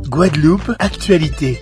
Guadeloupe, actualité.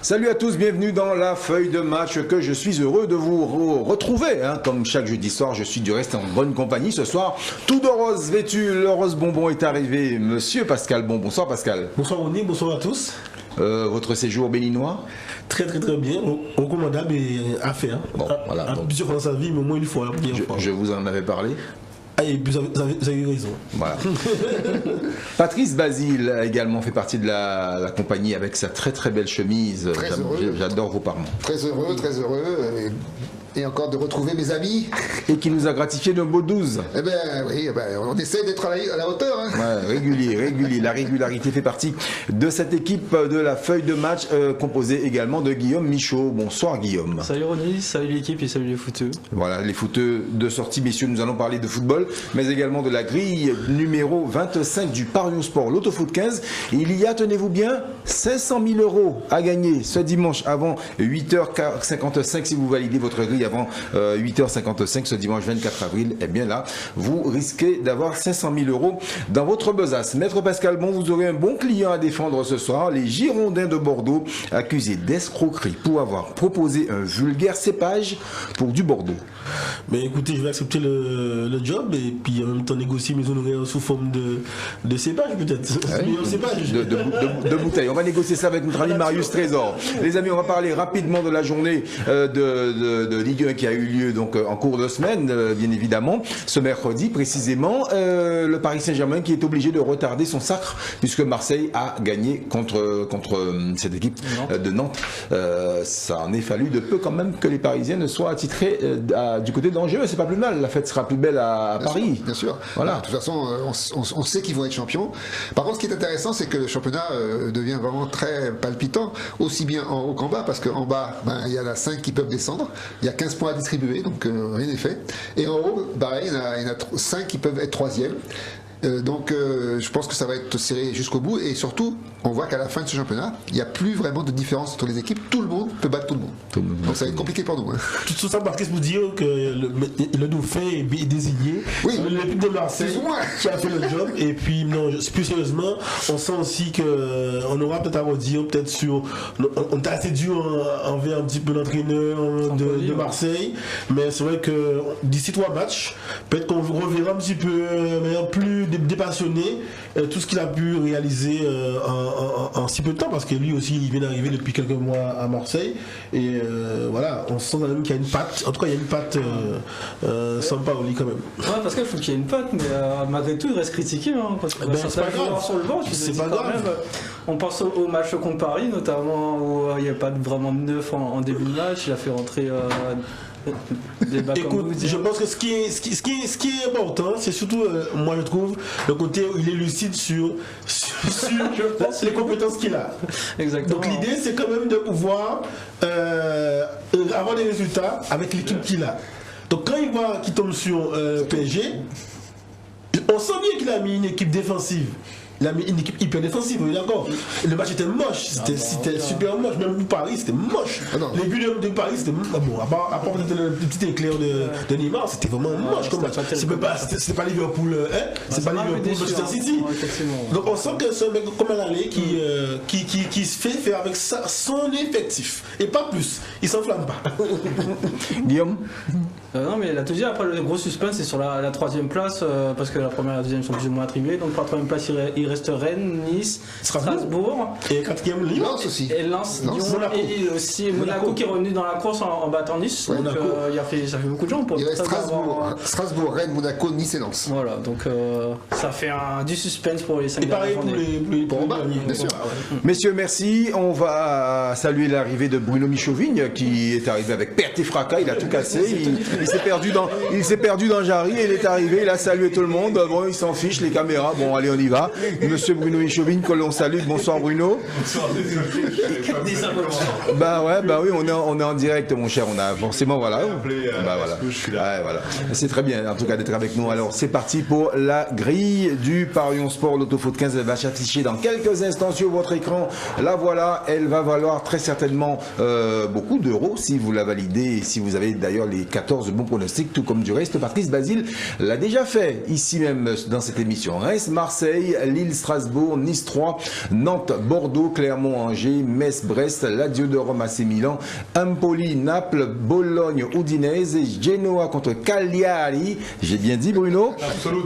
Salut à tous, bienvenue dans la feuille de match que je suis heureux de vous retrouver. Comme chaque jeudi soir, je suis du reste en bonne compagnie. Ce soir, tout de rose vêtu, le rose bonbon est arrivé. Monsieur Pascal Bon, bonsoir Pascal. Bonsoir Ronny, bonsoir à tous. Votre séjour béninois? Très bien, recommandable et à faire. Bon, voilà. Plusieurs fois dans sa vie, mais au moins une fois. Je vous en avais parlé. Ah, et vous avez eu raison. Voilà. Patrice Basile a également fait partie de la compagnie avec sa très belle chemise. J'adore vos parements. Très heureux. Et encore de retrouver mes amis. Et qui nous a gratifié d'un beau 12. Eh ben oui, on essaie d'être à la hauteur. Hein. Ouais, régulier. La régularité fait partie de cette équipe de la feuille de match composée également de Guillaume Michaud. Bonsoir Guillaume. Salut Ronny, salut l'équipe et salut les footeux. Voilà, les footeux de sortie, messieurs, nous allons parler de football, mais également de la grille numéro 25 du Parion Sport, l'Autofoot 15. Il y a, tenez-vous bien, 500 000 € à gagner ce dimanche avant 8h55 si vous validez votre grille avant 8h55 ce dimanche 24 avril, eh bien là, vous risquez d'avoir 500 000 € dans votre besace. Maître Pascal Bon, vous aurez un bon client à défendre ce soir. Les Girondins de Bordeaux accusés d'escroquerie pour avoir proposé un vulgaire cépage pour du Bordeaux. Mais écoutez, je vais accepter le job et puis en même temps négocier mes honoraires sous forme de cépage peut-être. De bouteille. On va négocier ça avec notre ami Marius Trésor. Les amis, on va parler rapidement de la journée de Ligue 1 qui a eu lieu donc en cours de semaine, bien évidemment. Ce mercredi, précisément, le Paris Saint-Germain qui est obligé de retarder son sacre puisque Marseille a gagné contre cette équipe de Nantes. Ça en est fallu de peu quand même que les Parisiens ne soient attitrés du côté d'Angers, mais c'est pas plus mal. La fête sera plus belle à Paris. Bien sûr. Voilà. De toute façon, on sait qu'ils vont être champions. Par contre, ce qui est intéressant, c'est que le championnat devient vraiment très palpitant, aussi bien en haut qu'en bas, parce qu'en bas, il y en a 5 qui peuvent descendre. Il y a 15 points à distribuer, donc rien n'est fait. Et en haut, pareil, il y en a 5 qui peuvent être troisième. Donc je pense que ça va être serré jusqu'au bout et surtout on voit qu'à la fin de ce championnat il n'y a plus vraiment de différence entre les équipes, tout le monde peut battre tout le monde. Donc ça va être compliqué pour nous. Hein. Tout ça Marquez vous dire que le dauphin est désigné, oui, l'équipe de Marseille qui a fait le job et puis non, plus sérieusement on sent aussi qu'on aura peut-être à redire peut-être sur on est assez dur envers un petit peu l'entraîneur de Marseille, mais c'est vrai que d'ici 3 matchs peut-être qu'on reverra un petit peu plus dépassionné tout ce qu'il a pu réaliser en si peu de temps parce que lui aussi il vient d'arriver depuis quelques mois à Marseille et voilà, on sent quand même qu'il y a une patte, en tout cas il y a une patte Sampaoli quand même. Ouais, parce qu'il faut qu'il y ait une patte, mais malgré tout il reste critiqué parce que c'est pas grave sur le banc, c'est pas grave. Même, on pense au match contre Paris notamment où il n'y a pas vraiment de neuf en début de match, il a fait rentrer écoute, je pense que ce qui est important, c'est surtout, moi je trouve, le côté où il est lucide sur les compétences qu'il a. Exactement. Donc l'idée, c'est quand même de pouvoir avoir des résultats avec l'équipe qu'il a. Donc quand il voit qu'il tombe sur PSG, on sent bien qu'il a mis une équipe défensive. Il a mis une équipe hyper défensive, oui, d'accord. Le match était moche, c'était super moche. Même pour Paris, c'était moche. Les buts de Paris, c'était moche. Bon, à part peut-être le petit éclair de Neymar, c'était vraiment moche comme match. C'était pas Liverpool, c'est pas Liverpool, Manchester City. Donc on sent que c'est un mec comme un allé qui se fait faire avec son effectif. Et pas plus. Il s'enflamme pas. Guillaume non, mais la deuxième, après le gros suspense, c'est sur la 3e place, parce que la première et la deuxième sont plus ou moins attribuées. Donc, pour la 3e place, il reste Rennes, Nice, Strasbourg. Et 4e, Lyon aussi. Et Lens, Lyon, et aussi Monaco qui est revenu dans la course en battant Nice. Ouais, donc, ça fait beaucoup de gens. Il reste Strasbourg, Rennes, Monaco, Nice et Lens. Voilà, donc ça fait du suspense pour les 5 dernières journées. Pour en bas, bien sûr. Messieurs, merci. On va saluer l'arrivée de Bruno Michovigne qui est arrivé avec perte et fracas. Il a tout cassé. il s'est perdu dans Jarry et il est arrivé, il a salué tout le monde. Bon, il s'en fiche, les caméras. Bon, allez, on y va. Monsieur Bruno Hichobine, que l'on salue. Bonsoir Bruno. Bah oui, on est en direct, mon cher. On a forcément, voilà. Bah voilà. Ouais, voilà. C'est très bien, en tout cas, d'être avec nous. Alors, c'est parti pour la grille du Parion Sport. L'Autofoot 15 va s'afficher dans quelques instants sur votre écran. La voilà, elle va valoir très certainement beaucoup d'euros si vous la validez et si vous avez d'ailleurs les 14 bons pronostics, tout comme du reste. Patrice Basile l'a déjà fait ici même dans cette émission. Reims, Marseille, Lille, Strasbourg, Nice 3, Nantes, Bordeaux, Clermont, Angers, Metz, Brest, Lazio de Rome, AC Milan, Empoli, Naples, Bologne, Udinese, Genoa contre Cagliari. J'ai bien dit Bruno? Absolument.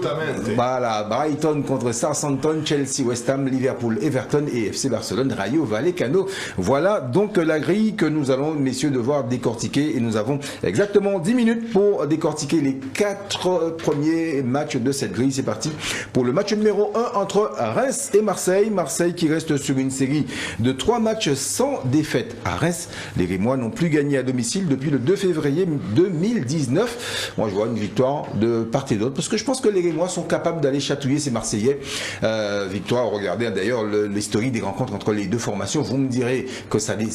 Voilà, Brighton contre Southampton, Chelsea, West Ham, Liverpool, Everton et FC Barcelone, Rayo Vallecano. Voilà donc la grille que nous allons, messieurs, devoir décortiquer et nous avons exactement 10 minutes pour décortiquer les 4 premiers matchs de cette grille. C'est parti pour le match numéro 1 entre Reims et Marseille. Marseille qui reste sur une série de 3 matchs sans défaite à Reims. Les Rémois n'ont plus gagné à domicile depuis le 2 février 2019. Moi je vois une victoire de part et d'autre parce que je pense que les Rémois sont capables d'aller chatouiller ces Marseillais. Victoire, regardez d'ailleurs l'historique des rencontres entre les deux formations. Vous me direz que ça date.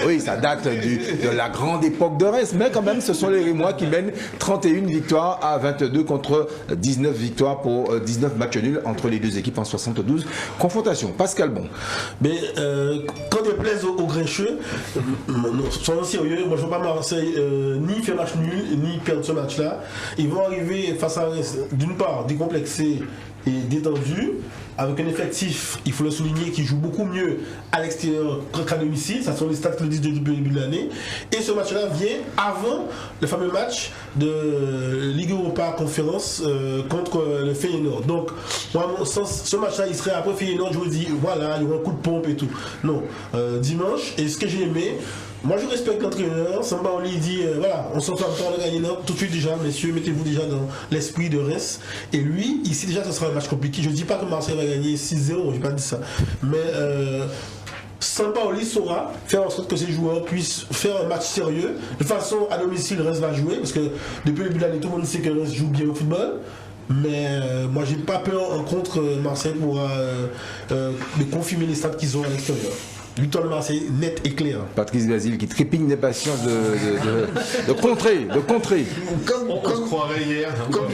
Oui, ça date de la grande époque de Reims, mais quand même ce sont les Rémois qui mènent 31 victoires à 22 contre 19 victoires pour 19 matchs nuls entre les deux équipes en 72 confrontations. Pascal Bon. Mais quand il plaise aux grincheux, soyons sérieux, moi je ne vois pas Marseille ni faire match nul, ni perdre ce match-là. Ils vont arriver face à Reims, d'une part, décomplexés et détendus, avec un effectif, il faut le souligner, qui joue beaucoup mieux à l'extérieur qu'à domicile. Ça sont les stats qui le disent depuis le début de l'année. Et ce match-là vient avant le fameux match de Ligue Europa Conférence contre le Feyenoord. Donc, moi, à mon sens, ce match-là, il serait après Feyenoord, je vous dis, voilà, il y aura un coup de pompe et tout. Non, dimanche, et ce que j'ai aimé, moi je respecte l'entraîneur, Sampaoli dit voilà, on s'entend de gagner tout de suite déjà, messieurs, mettez-vous déjà dans l'esprit de Reims. Et lui, ici déjà, ce sera un match compliqué. Je ne dis pas que Marseille va gagner 6-0, je n'ai pas dit ça. Mais Sampaoli saura faire en sorte que ses joueurs puissent faire un match sérieux. De toute façon, à domicile, Reims va jouer, parce que depuis le début de l'année, tout le monde sait que Reims joue bien au football. Mais moi j'ai pas peur contre Marseille pour de confirmer les stats qu'ils ont à l'extérieur. Victoire de Marseille, net et clair. Patrice Basile qui trépigne d'impatience de contrer. On se croirait hier. Comme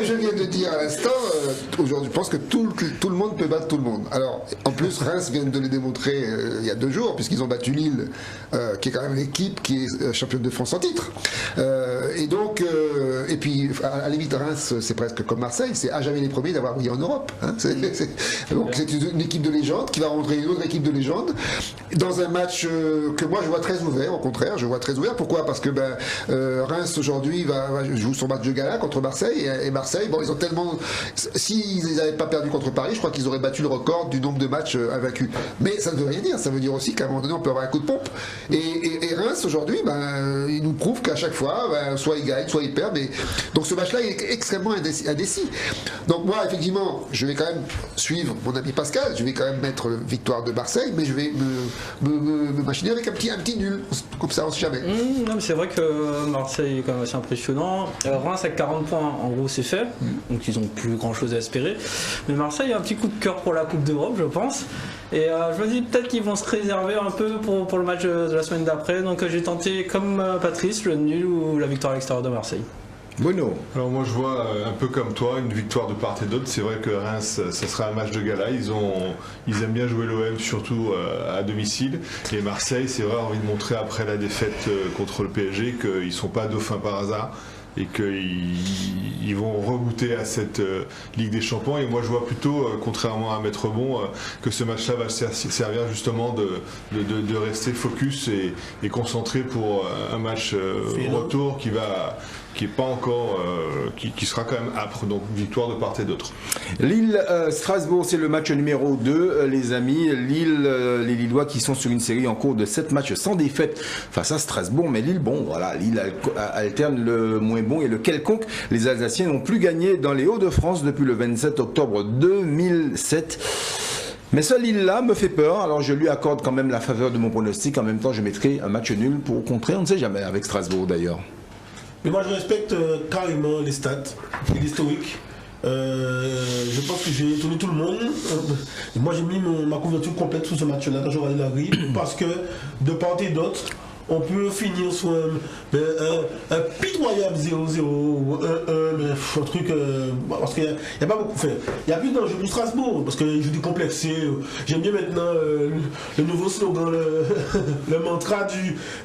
je viens de dire à l'instant, aujourd'hui, je pense que tout le monde peut battre tout le monde. Alors, en plus, Reims vient de le démontrer il y a 2 jours, puisqu'ils ont battu Lille, qui est quand même l'équipe qui est championne de France en titre. Et donc, et puis, à la limite, Reims, c'est presque comme Marseille, c'est à jamais les premiers d'avoir brillé en Europe. Hein. Donc, c'est une équipe de légende qui va rencontrer une autre équipe de légende. Dans un match que moi je vois très ouvert, au contraire, je vois très ouvert. Pourquoi? Parce que Reims aujourd'hui va jouer son match de gala contre Marseille et Marseille, bon, ils ont tellement. S'ils n'avaient pas perdu contre Paris, je crois qu'ils auraient battu le record du nombre de matchs invaincus. Mais ça ne veut rien dire, ça veut dire aussi qu'à un moment donné on peut avoir un coup de pompe. Et Reims aujourd'hui, il nous prouve qu'à chaque fois, soit il gagne, soit il perd. Mais... Donc ce match-là est extrêmement indécis. Donc moi, effectivement, je vais quand même suivre mon ami Pascal, je vais quand même mettre victoire de Marseille, mais je vais me machiner avec un petit nul, comme ça on ne sait jamais. Non, mais c'est vrai que Marseille est quand même assez impressionnant. Reims avec 40 points, en gros c'est fait, donc ils n'ont plus grand chose à espérer. Mais Marseille a un petit coup de cœur pour la Coupe d'Europe, je pense. Et je me dis peut-être qu'ils vont se réserver un peu pour le match de la semaine d'après. Donc j'ai tenté comme Patrice, le nul ou la victoire à l'extérieur de Marseille. Bruno. Alors moi je vois un peu comme toi une victoire de part et d'autre. C'est vrai que Reims ça sera un match de gala, ils aiment bien jouer l'OM surtout à domicile, et Marseille c'est vrai envie de montrer après la défaite contre le PSG qu'ils sont pas dauphins par hasard et qu'ils vont regoûter à cette Ligue des Champions. Et moi je vois plutôt, contrairement à Maître Bon, que ce match-là va servir justement de rester focus et concentré pour un match retour qui est pas encore, qui sera quand même âpre, donc victoire de part et d'autre. Lille-Strasbourg, c'est le match numéro 2, les amis. Lille, les Lillois qui sont sur une série en cours de 7 matchs sans défaite face à Strasbourg, mais Lille, bon, voilà, Lille alterne le moins bon et le quelconque. Les Alsaciens n'ont plus gagné dans les Hauts-de-France depuis le 27 octobre 2007. Mais ce Lille-là me fait peur, alors je lui accorde quand même la faveur de mon pronostic. En même temps, je mettrai un match nul pour contrer, on ne sait jamais, avec Strasbourg d'ailleurs. Mais moi je respecte carrément les stats et l'historique. Je pense que j'ai étonné tout le monde. Moi j'ai mis ma couverture complète sur ce match-là quand j'aurai la grille parce que de part et d'autre, on peut finir sur un pitoyable 0-0 ou 1-1, mais un truc. Parce qu'il n'y a pas beaucoup fait. Il y a plus d'enjeu pour Strasbourg, parce que je dis complexé. J'aime bien maintenant le nouveau slogan, le mantra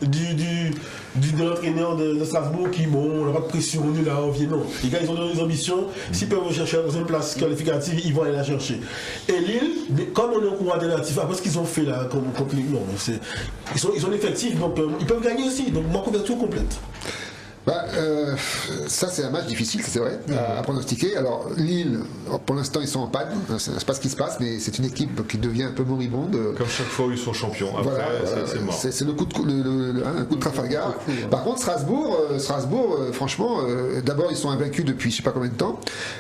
de l'entraîneur de Strasbourg qui, bon, on n'a pas de pression, on est là, on vient. Non, les gars, ils ont des ambitions. S'ils peuvent chercher la deuxième place qualificative, ils vont aller la chercher. Et Lille, comme on est au courant alternatif, après ce qu'ils ont fait là, contre Lille, non, ils ont l'effectif, donc ils peuvent gagner aussi. Donc, ma couverture complète. Ça c'est un match difficile, c'est vrai, à pronostiquer. Alors Lille, pour l'instant ils sont en panne, c'est pas ce qui se passe, mais c'est une équipe qui devient un peu moribonde. Comme chaque fois où ils sont champions, après voilà, c'est mort. C'est le coup de, un coup de Trafalgar. Par contre Strasbourg, franchement, d'abord ils sont invaincus depuis je sais pas combien de temps.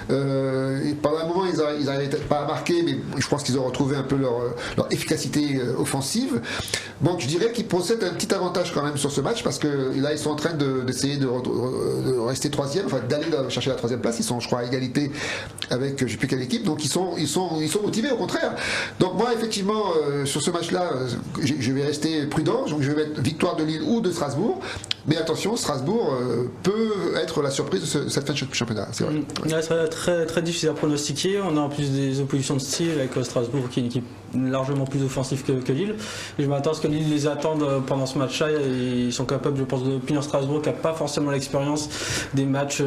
Et pendant un moment ils n'arrivaient pas à marquer, mais je pense qu'ils ont retrouvé un peu leur efficacité offensive. Donc je dirais qu'ils possèdent un petit avantage quand même sur ce match parce que là ils sont en train d'essayer de rester troisième, enfin d'aller chercher la troisième place. Ils sont, je crois, à égalité avec je ne sais plus quelle équipe, donc ils sont motivés au contraire. Donc moi effectivement sur ce match-là, je vais rester prudent. Donc je vais mettre victoire de Lille ou de Strasbourg. Mais attention, Strasbourg peut être la surprise de cette fin de championnat. C'est vrai. Ouais, c'est très, très difficile à pronostiquer. On a en plus des oppositions de style avec Strasbourg qui est une équipe largement plus offensive que Lille. Et je m'attends à ce que Lille les attende pendant ce match-là. Ils sont capables, je pense, de punir Strasbourg qui n'a pas forcément l'expérience des matchs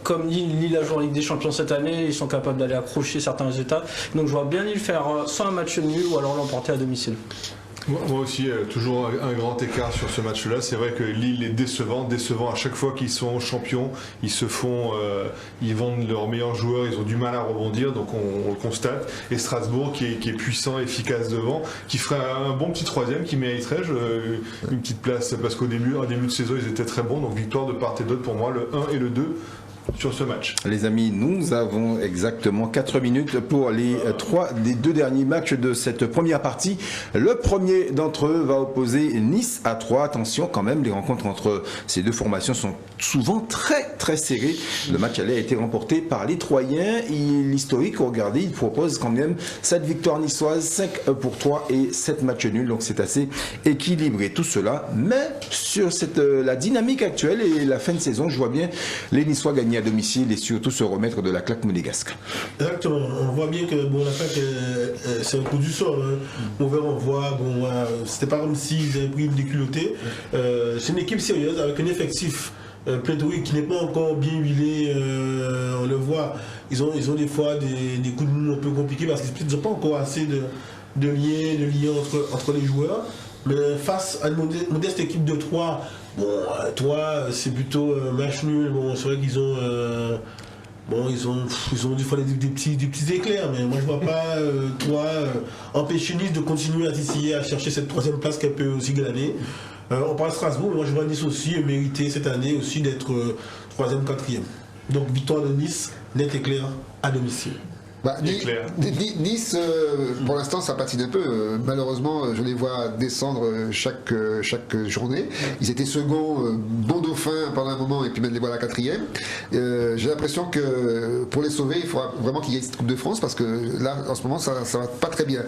comme Lille. Lille a joué en Ligue des Champions cette année. Ils sont capables d'aller accrocher certains résultats. Donc je vois bien Lille faire soit un match nul ou alors l'emporter à domicile. Moi aussi, toujours un grand écart sur ce match-là. C'est vrai que Lille est décevant à chaque fois qu'ils sont champions. Ils vendent leurs meilleurs joueurs, ils ont du mal à rebondir, donc on le constate. Et Strasbourg qui est puissant, efficace devant, qui ferait un bon petit troisième, qui mériterait une petite place, parce qu'au début de saison, ils étaient très bons. Donc victoire de part et d'autre pour moi, le 1 et le 2. Sur ce match. Les amis, nous avons exactement 4 minutes pour les 2 derniers matchs de cette première partie. Le premier d'entre eux va opposer Nice à 3. Attention quand même, les rencontres entre ces deux formations sont souvent très très serrées. Le match aller a été remporté par les Troyens. L'historique, regardez, il propose quand même 7 victoires niçoises, 5 pour 3 et 7 matchs nuls. Donc c'est assez équilibré tout cela. Mais sur la dynamique actuelle et la fin de saison, je vois bien les Niçois gagner à domicile et surtout se remettre de la claque monégasque. Exactement, on voit bien que la claque c'est un coup du sort. On voit, c'était pas comme s'ils avaient pris des culottés. C'est une équipe sérieuse avec un effectif pléthorique qui n'est pas encore bien huilé. On le voit, ils ont des fois des coups de mou un peu compliqués parce qu'ils n'ont pas encore assez de liens entre les joueurs. Mais face à une modeste équipe de 3, c'est plutôt match nul. Bon, c'est vrai qu'ils ont, ils ont des fois des petits éclairs, mais moi je vois pas 3 empêcher Nice de continuer à titiller, à chercher cette troisième place qu'elle peut aussi glaner. On parle de Strasbourg, mais moi je vois Nice aussi mériter cette année aussi d'être 3e, 4e. Donc victoire de Nice, net et clair à domicile. Nice, pour l'instant, ça patine un peu. Malheureusement, je les vois descendre chaque journée. Ils étaient seconds, bon dauphin pendant un moment, et puis maintenant les voilà 4e. J'ai l'impression que pour les sauver, il faudra vraiment qu'ils gagnent cette Coupe de France, parce que là, en ce moment, ça va pas très bien.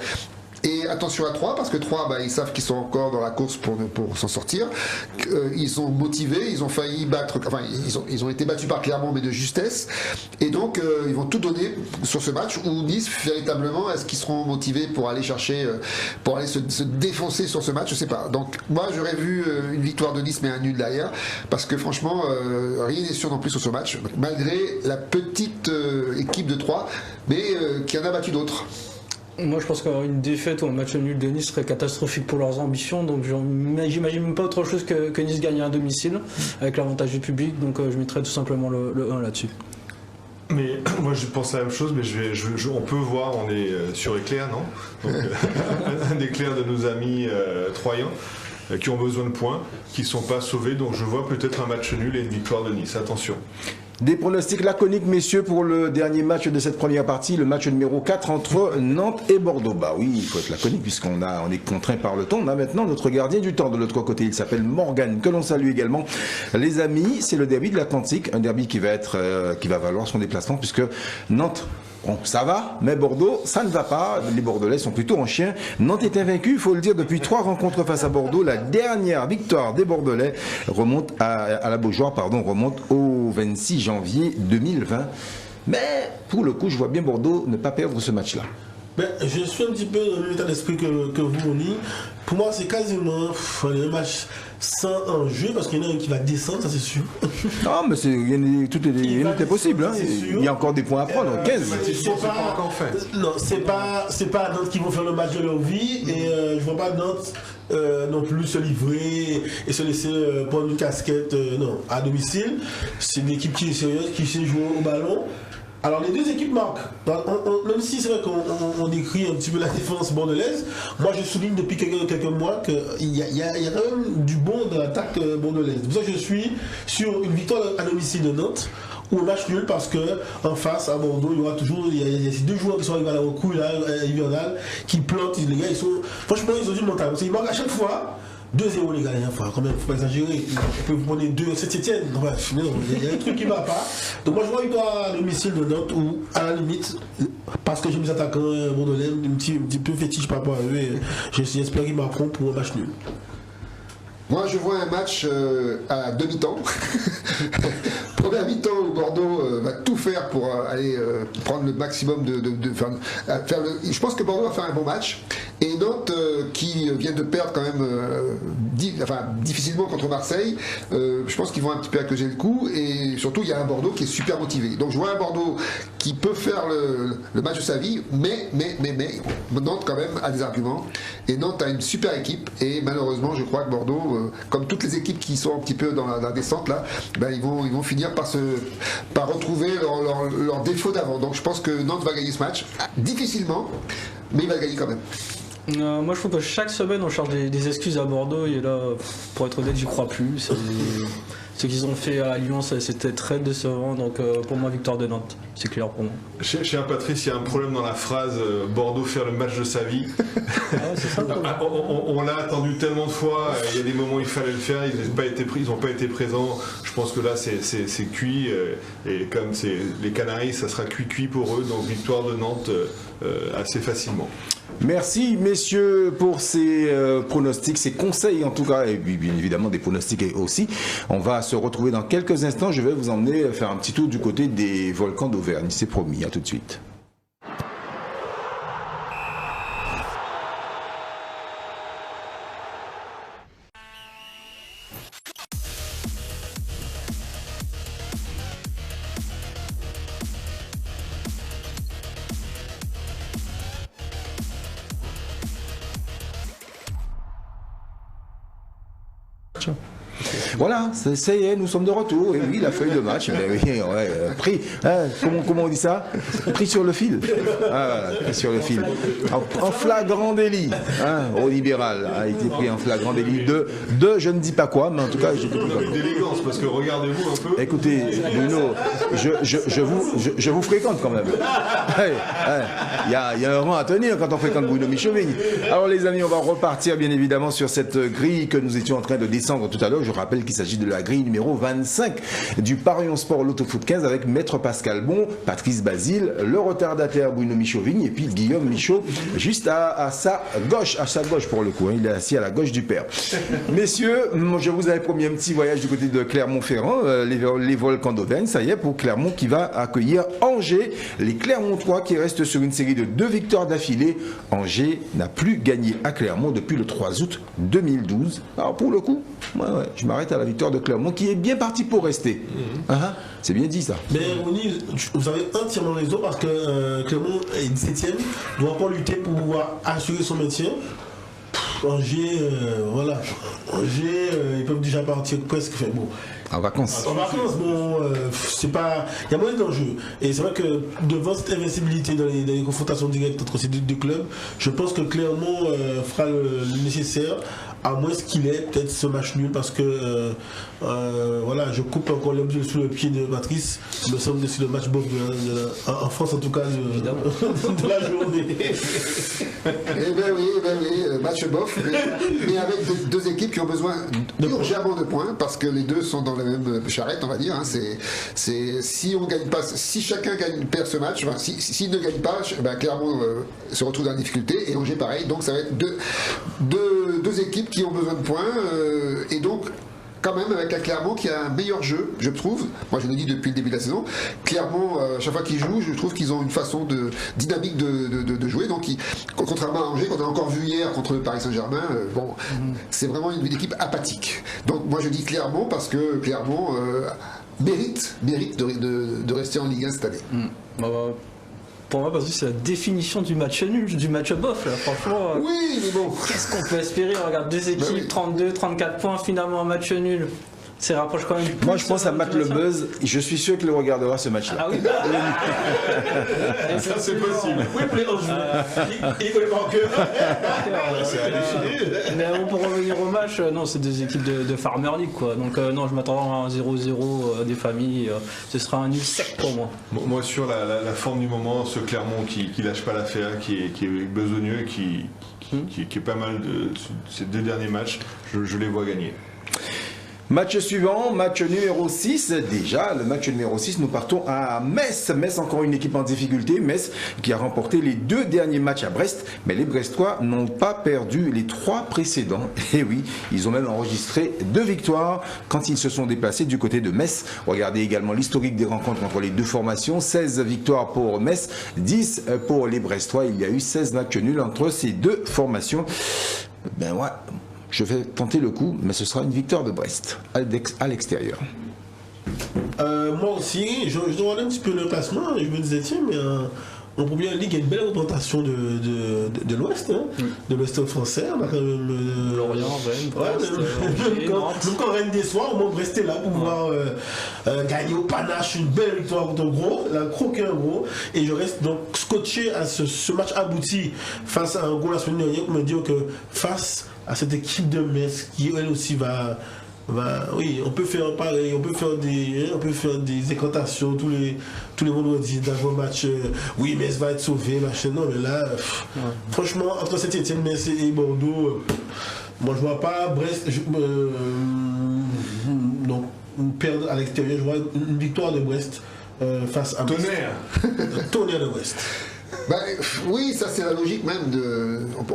Et attention à 3, parce que 3, ils savent qu'ils sont encore dans la course pour s'en sortir. Ils sont motivés, ils ont failli battre, ils ont été battus par Clermont, mais de justesse. Et donc, ils vont tout donner sur ce match où Nice, véritablement, est-ce qu'ils seront motivés pour aller chercher, pour aller se défoncer sur ce match? Je sais pas. Donc, moi, j'aurais vu une victoire de Nice, mais un nul derrière, parce que franchement, rien n'est sûr non plus sur ce match, malgré la petite équipe de 3, mais qui en a battu d'autres. Moi je pense qu'une défaite ou un match nul de Nice serait catastrophique pour leurs ambitions, donc j'imagine même pas autre chose que Nice gagne à domicile avec l'avantage du public, donc je mettrais tout simplement le 1 là-dessus. Mais moi je pense la même chose, mais on peut voir, on est sur éclair, non? Donc, un éclair de nos amis troyens qui ont besoin de points, qui ne sont pas sauvés, donc je vois peut-être un match nul et une victoire de Nice, attention. Des pronostics laconiques, messieurs, pour le dernier match de cette première partie, le match numéro 4 entre Nantes et Bordeaux. Bah oui, il faut être laconique puisqu'on est contraint par le temps. On a maintenant notre gardien du temps de l'autre côté. Il s'appelle Morgan, que l'on salue également. Les amis, c'est le derby de l'Atlantique, un derby qui va valoir son déplacement puisque Nantes, bon, ça va, mais Bordeaux, ça ne va pas. Les Bordelais sont plutôt en chien. Nantes est invaincu, il faut le dire, depuis 3 rencontres face à Bordeaux. La dernière victoire des Bordelais remonte à la Beaujoire, remonte au 26 janvier 2020. Mais pour le coup, je vois bien Bordeaux ne pas perdre ce match-là. Ben, je suis un petit peu dans le même état d'esprit que vous, Oni. Pour moi, c'est quasiment un match sans enjeu parce qu'il y en a un qui va descendre, ça c'est sûr. Non, mais tout est possible. Hein. Il y a encore des points à prendre. 15. C'est pas Nantes qui vont faire le match de leur vie et je vois pas Nantes non plus se livrer et se laisser prendre une casquette à domicile. C'est une équipe qui est sérieuse, qui sait jouer au ballon. Alors les deux équipes marquent, même si c'est vrai qu'on décrit un petit peu la défense bordelaise, moi je souligne depuis quelques mois qu'il y a quand même du bon dans l'attaque bordelaise. C'est pour ça que je suis sur une victoire à domicile de Nantes ou un match nul parce qu'en face à Bordeaux il y aura toujours ces deux joueurs qui sont arrivés à la recrue là, hivernale, qui plantent, les gars franchement ils ont du mental, ils marquent à chaque fois. 2-0 les gars, quand même, faut pas exagérer. Vous prenez 2 Saint-Étienne, il y a un truc qui va pas. Donc moi je vois une victoire à domicile de Nantes ou à la limite, parce que j'ai mes attaquants bordelais, un petit peu fétiche par rapport à eux, et j'espère qu'ils marqueront pour un match nul. Moi, je vois un match à demi-temps. Première mi-temps où Bordeaux va tout faire pour aller prendre le maximum je pense que Bordeaux va faire un bon match. Et Nantes, qui vient de perdre quand même difficilement contre Marseille, je pense qu'ils vont un petit peu accuser le coup. Et surtout, il y a un Bordeaux qui est super motivé. Donc, je vois un Bordeaux qui peut faire le match de sa vie, mais Nantes quand même a des arguments. Et Nantes a une super équipe. Et malheureusement, je crois que Bordeaux, comme toutes les équipes qui sont un petit peu dans la descente là, ils vont finir par retrouver leur défaut d'avant. Donc je pense que Nantes va gagner ce match, difficilement, mais il va gagner quand même. Moi je trouve que chaque semaine on cherche des excuses à Bordeaux et là, pour être honnête, j'y crois plus. Ce qu'ils ont fait à Lyon, c'était très décevant. Donc pour moi, victoire de Nantes, c'est clair pour moi. Chez un Patrice, il y a un problème dans la phrase Bordeaux faire le match de sa vie. C'est ça, on l'a attendu tellement de fois, il y a des moments où il fallait le faire, ils n'ont pas été présents. Je pense que là c'est cuit et comme c'est les Canaries, ça sera cuit pour eux. Donc victoire de Nantes assez facilement. Merci messieurs pour ces pronostics, ces conseils en tout cas, et puis bien évidemment des pronostics aussi. On va se retrouver dans quelques instants, je vais vous emmener faire un petit tour du côté des volcans d'Auvergne, c'est promis, à tout de suite. Voilà, ça y est, nous sommes de retour. Et oui, la feuille de match, mais oui, pris, hein, comment on dit ça? Pris sur le fil. Ah, pris sur le fil. En flagrant délit. Hein, au libéral a été pris en flagrant délit de je ne dis pas quoi, mais en tout cas, j'ai tout avec d'élégance, parce que regardez-vous un peu. Écoutez, Bruno, je vous fréquente quand même. Il y a un rang à tenir quand on fréquente Bruno Michovigne. Alors les amis, on va repartir bien évidemment sur cette grille que nous étions en train de descendre tout à l'heure. Je rappelle qu'il s'agit de la grille numéro 25 du Parion Sport Loto Foot 15 avec Maître Pascal Bon, Patrice Basile, le retardataire Bruno Michovigne et puis Guillaume Michaud juste à sa gauche pour le coup, hein, il est assis à la gauche du père. Messieurs, je vous avais promis un petit voyage du côté de Clermont-Ferrand, les volcans d'Auvergne, ça y est pour Clermont qui va accueillir Angers, les Clermontois qui restent sur une série de 2 victoires d'affilée. Angers n'a plus gagné à Clermont depuis le 3 août 2012. Alors pour le coup, je m'arrête à la victoire de Clermont qui est bien parti pour rester. C'est bien dit ça. Mais Ronny, vous avez entièrement raison parce que Clermont est 17ème, doit encore lutter pour pouvoir assurer son maintien. Angers, voilà. Angers, ils peuvent déjà partir presque. Bon. En vacances. En vacances, bon, c'est pas. Il y a moins d'enjeux. Et c'est vrai que devant cette invincibilité dans les confrontations directes entre ces deux clubs, je pense que Clermont fera le nécessaire à moins qu'il ait peut-être ce match nul parce que voilà, je coupe encore l'objet sous le pied de Patrice. Il me semble que c'est le match bof en France en tout cas de la journée. Eh bien oui, match bof, mais avec deux équipes qui ont besoin urgemment de points parce que les deux sont dans la même charrette, on va dire. Hein. Si on gagne pas, si chacun perd ce match, enfin, s'il ne gagne pas, Clermont se retrouve dans la difficulté et Angers pareil. Donc ça va être deux équipes qui ont besoin de points et donc quand même avec un Clermont qui a un meilleur jeu, je trouve. Moi je le dis depuis le début de la saison. Clermont, chaque fois qu'ils jouent, je trouve qu'ils ont une façon dynamique de jouer. Donc contrairement à Angers, qu'on a encore vu hier contre le Paris Saint-Germain, c'est vraiment une équipe apathique. Donc moi je dis Clermont parce que Clermont mérite de rester en Ligue 1 cette année. Pour moi, parce que c'est la définition du match nul, du match bof. Là. Franchement, oui, mais bon. Qu'est-ce qu'on peut espérer? On regarde deux équipes, 32, 34 points, finalement un match nul. C'est rapproche quand même. Moi, je pense à Matt Le Buzz. Je suis sûr qu'il regardera ce match-là. Ah oui, ça c'est possible. Oui, il connaît pas encore. Mais bon, pour revenir au match, non, c'est des équipes de Farmer League, quoi. Donc, non, je m'attends à un 0-0 des familles. Ce sera un nul sec pour moi. Moi, sur la forme du moment, ce Clermont qui lâche pas l'affaire, qui est besogneux, qui est pas mal de ces deux derniers matchs, je les vois gagner. Match suivant, match numéro 6. Déjà, le match numéro 6, nous partons à Metz. Metz, encore une équipe en difficulté. Metz qui a remporté les 2 derniers matchs à Brest. Mais les Brestois n'ont pas perdu les 3 précédents. Et oui, ils ont même enregistré 2 victoires quand ils se sont déplacés du côté de Metz. Regardez également l'historique des rencontres entre les deux formations. 16 victoires pour Metz, 10 pour les Brestois. Il y a eu 16 matchs nuls entre ces deux formations. Ben ouais. Je vais tenter le coup, mais ce sera une victoire de Brest à l'extérieur. Moi aussi, je regardais un petit peu le classement et je me disais, tiens, mais en première ligue, il y a une belle représentation de l'Ouest, hein, de l'Ouest français. On a quand même Lorient, Rennes, même quand Rennes déçoit, au moins Brest est là pour pouvoir gagner au panache une belle victoire contre Gros, la croquer un Gros. Et je reste donc scotché à ce match abouti face à un Gros la semaine dernière pour me dire que face à cette équipe de Metz qui elle aussi va oui, on peut faire pareil, on peut faire des incantations tous les vendredis d'avant-match. Oui, Metz va être sauvé, machin. Non, mais là, franchement, entre Saint-Etienne, Metz et Bordeaux, moi je vois pas Brest. Donc, perdre à l'extérieur, je vois une victoire de Brest face à Tonnerre de Brest. Oui, ça c'est la logique même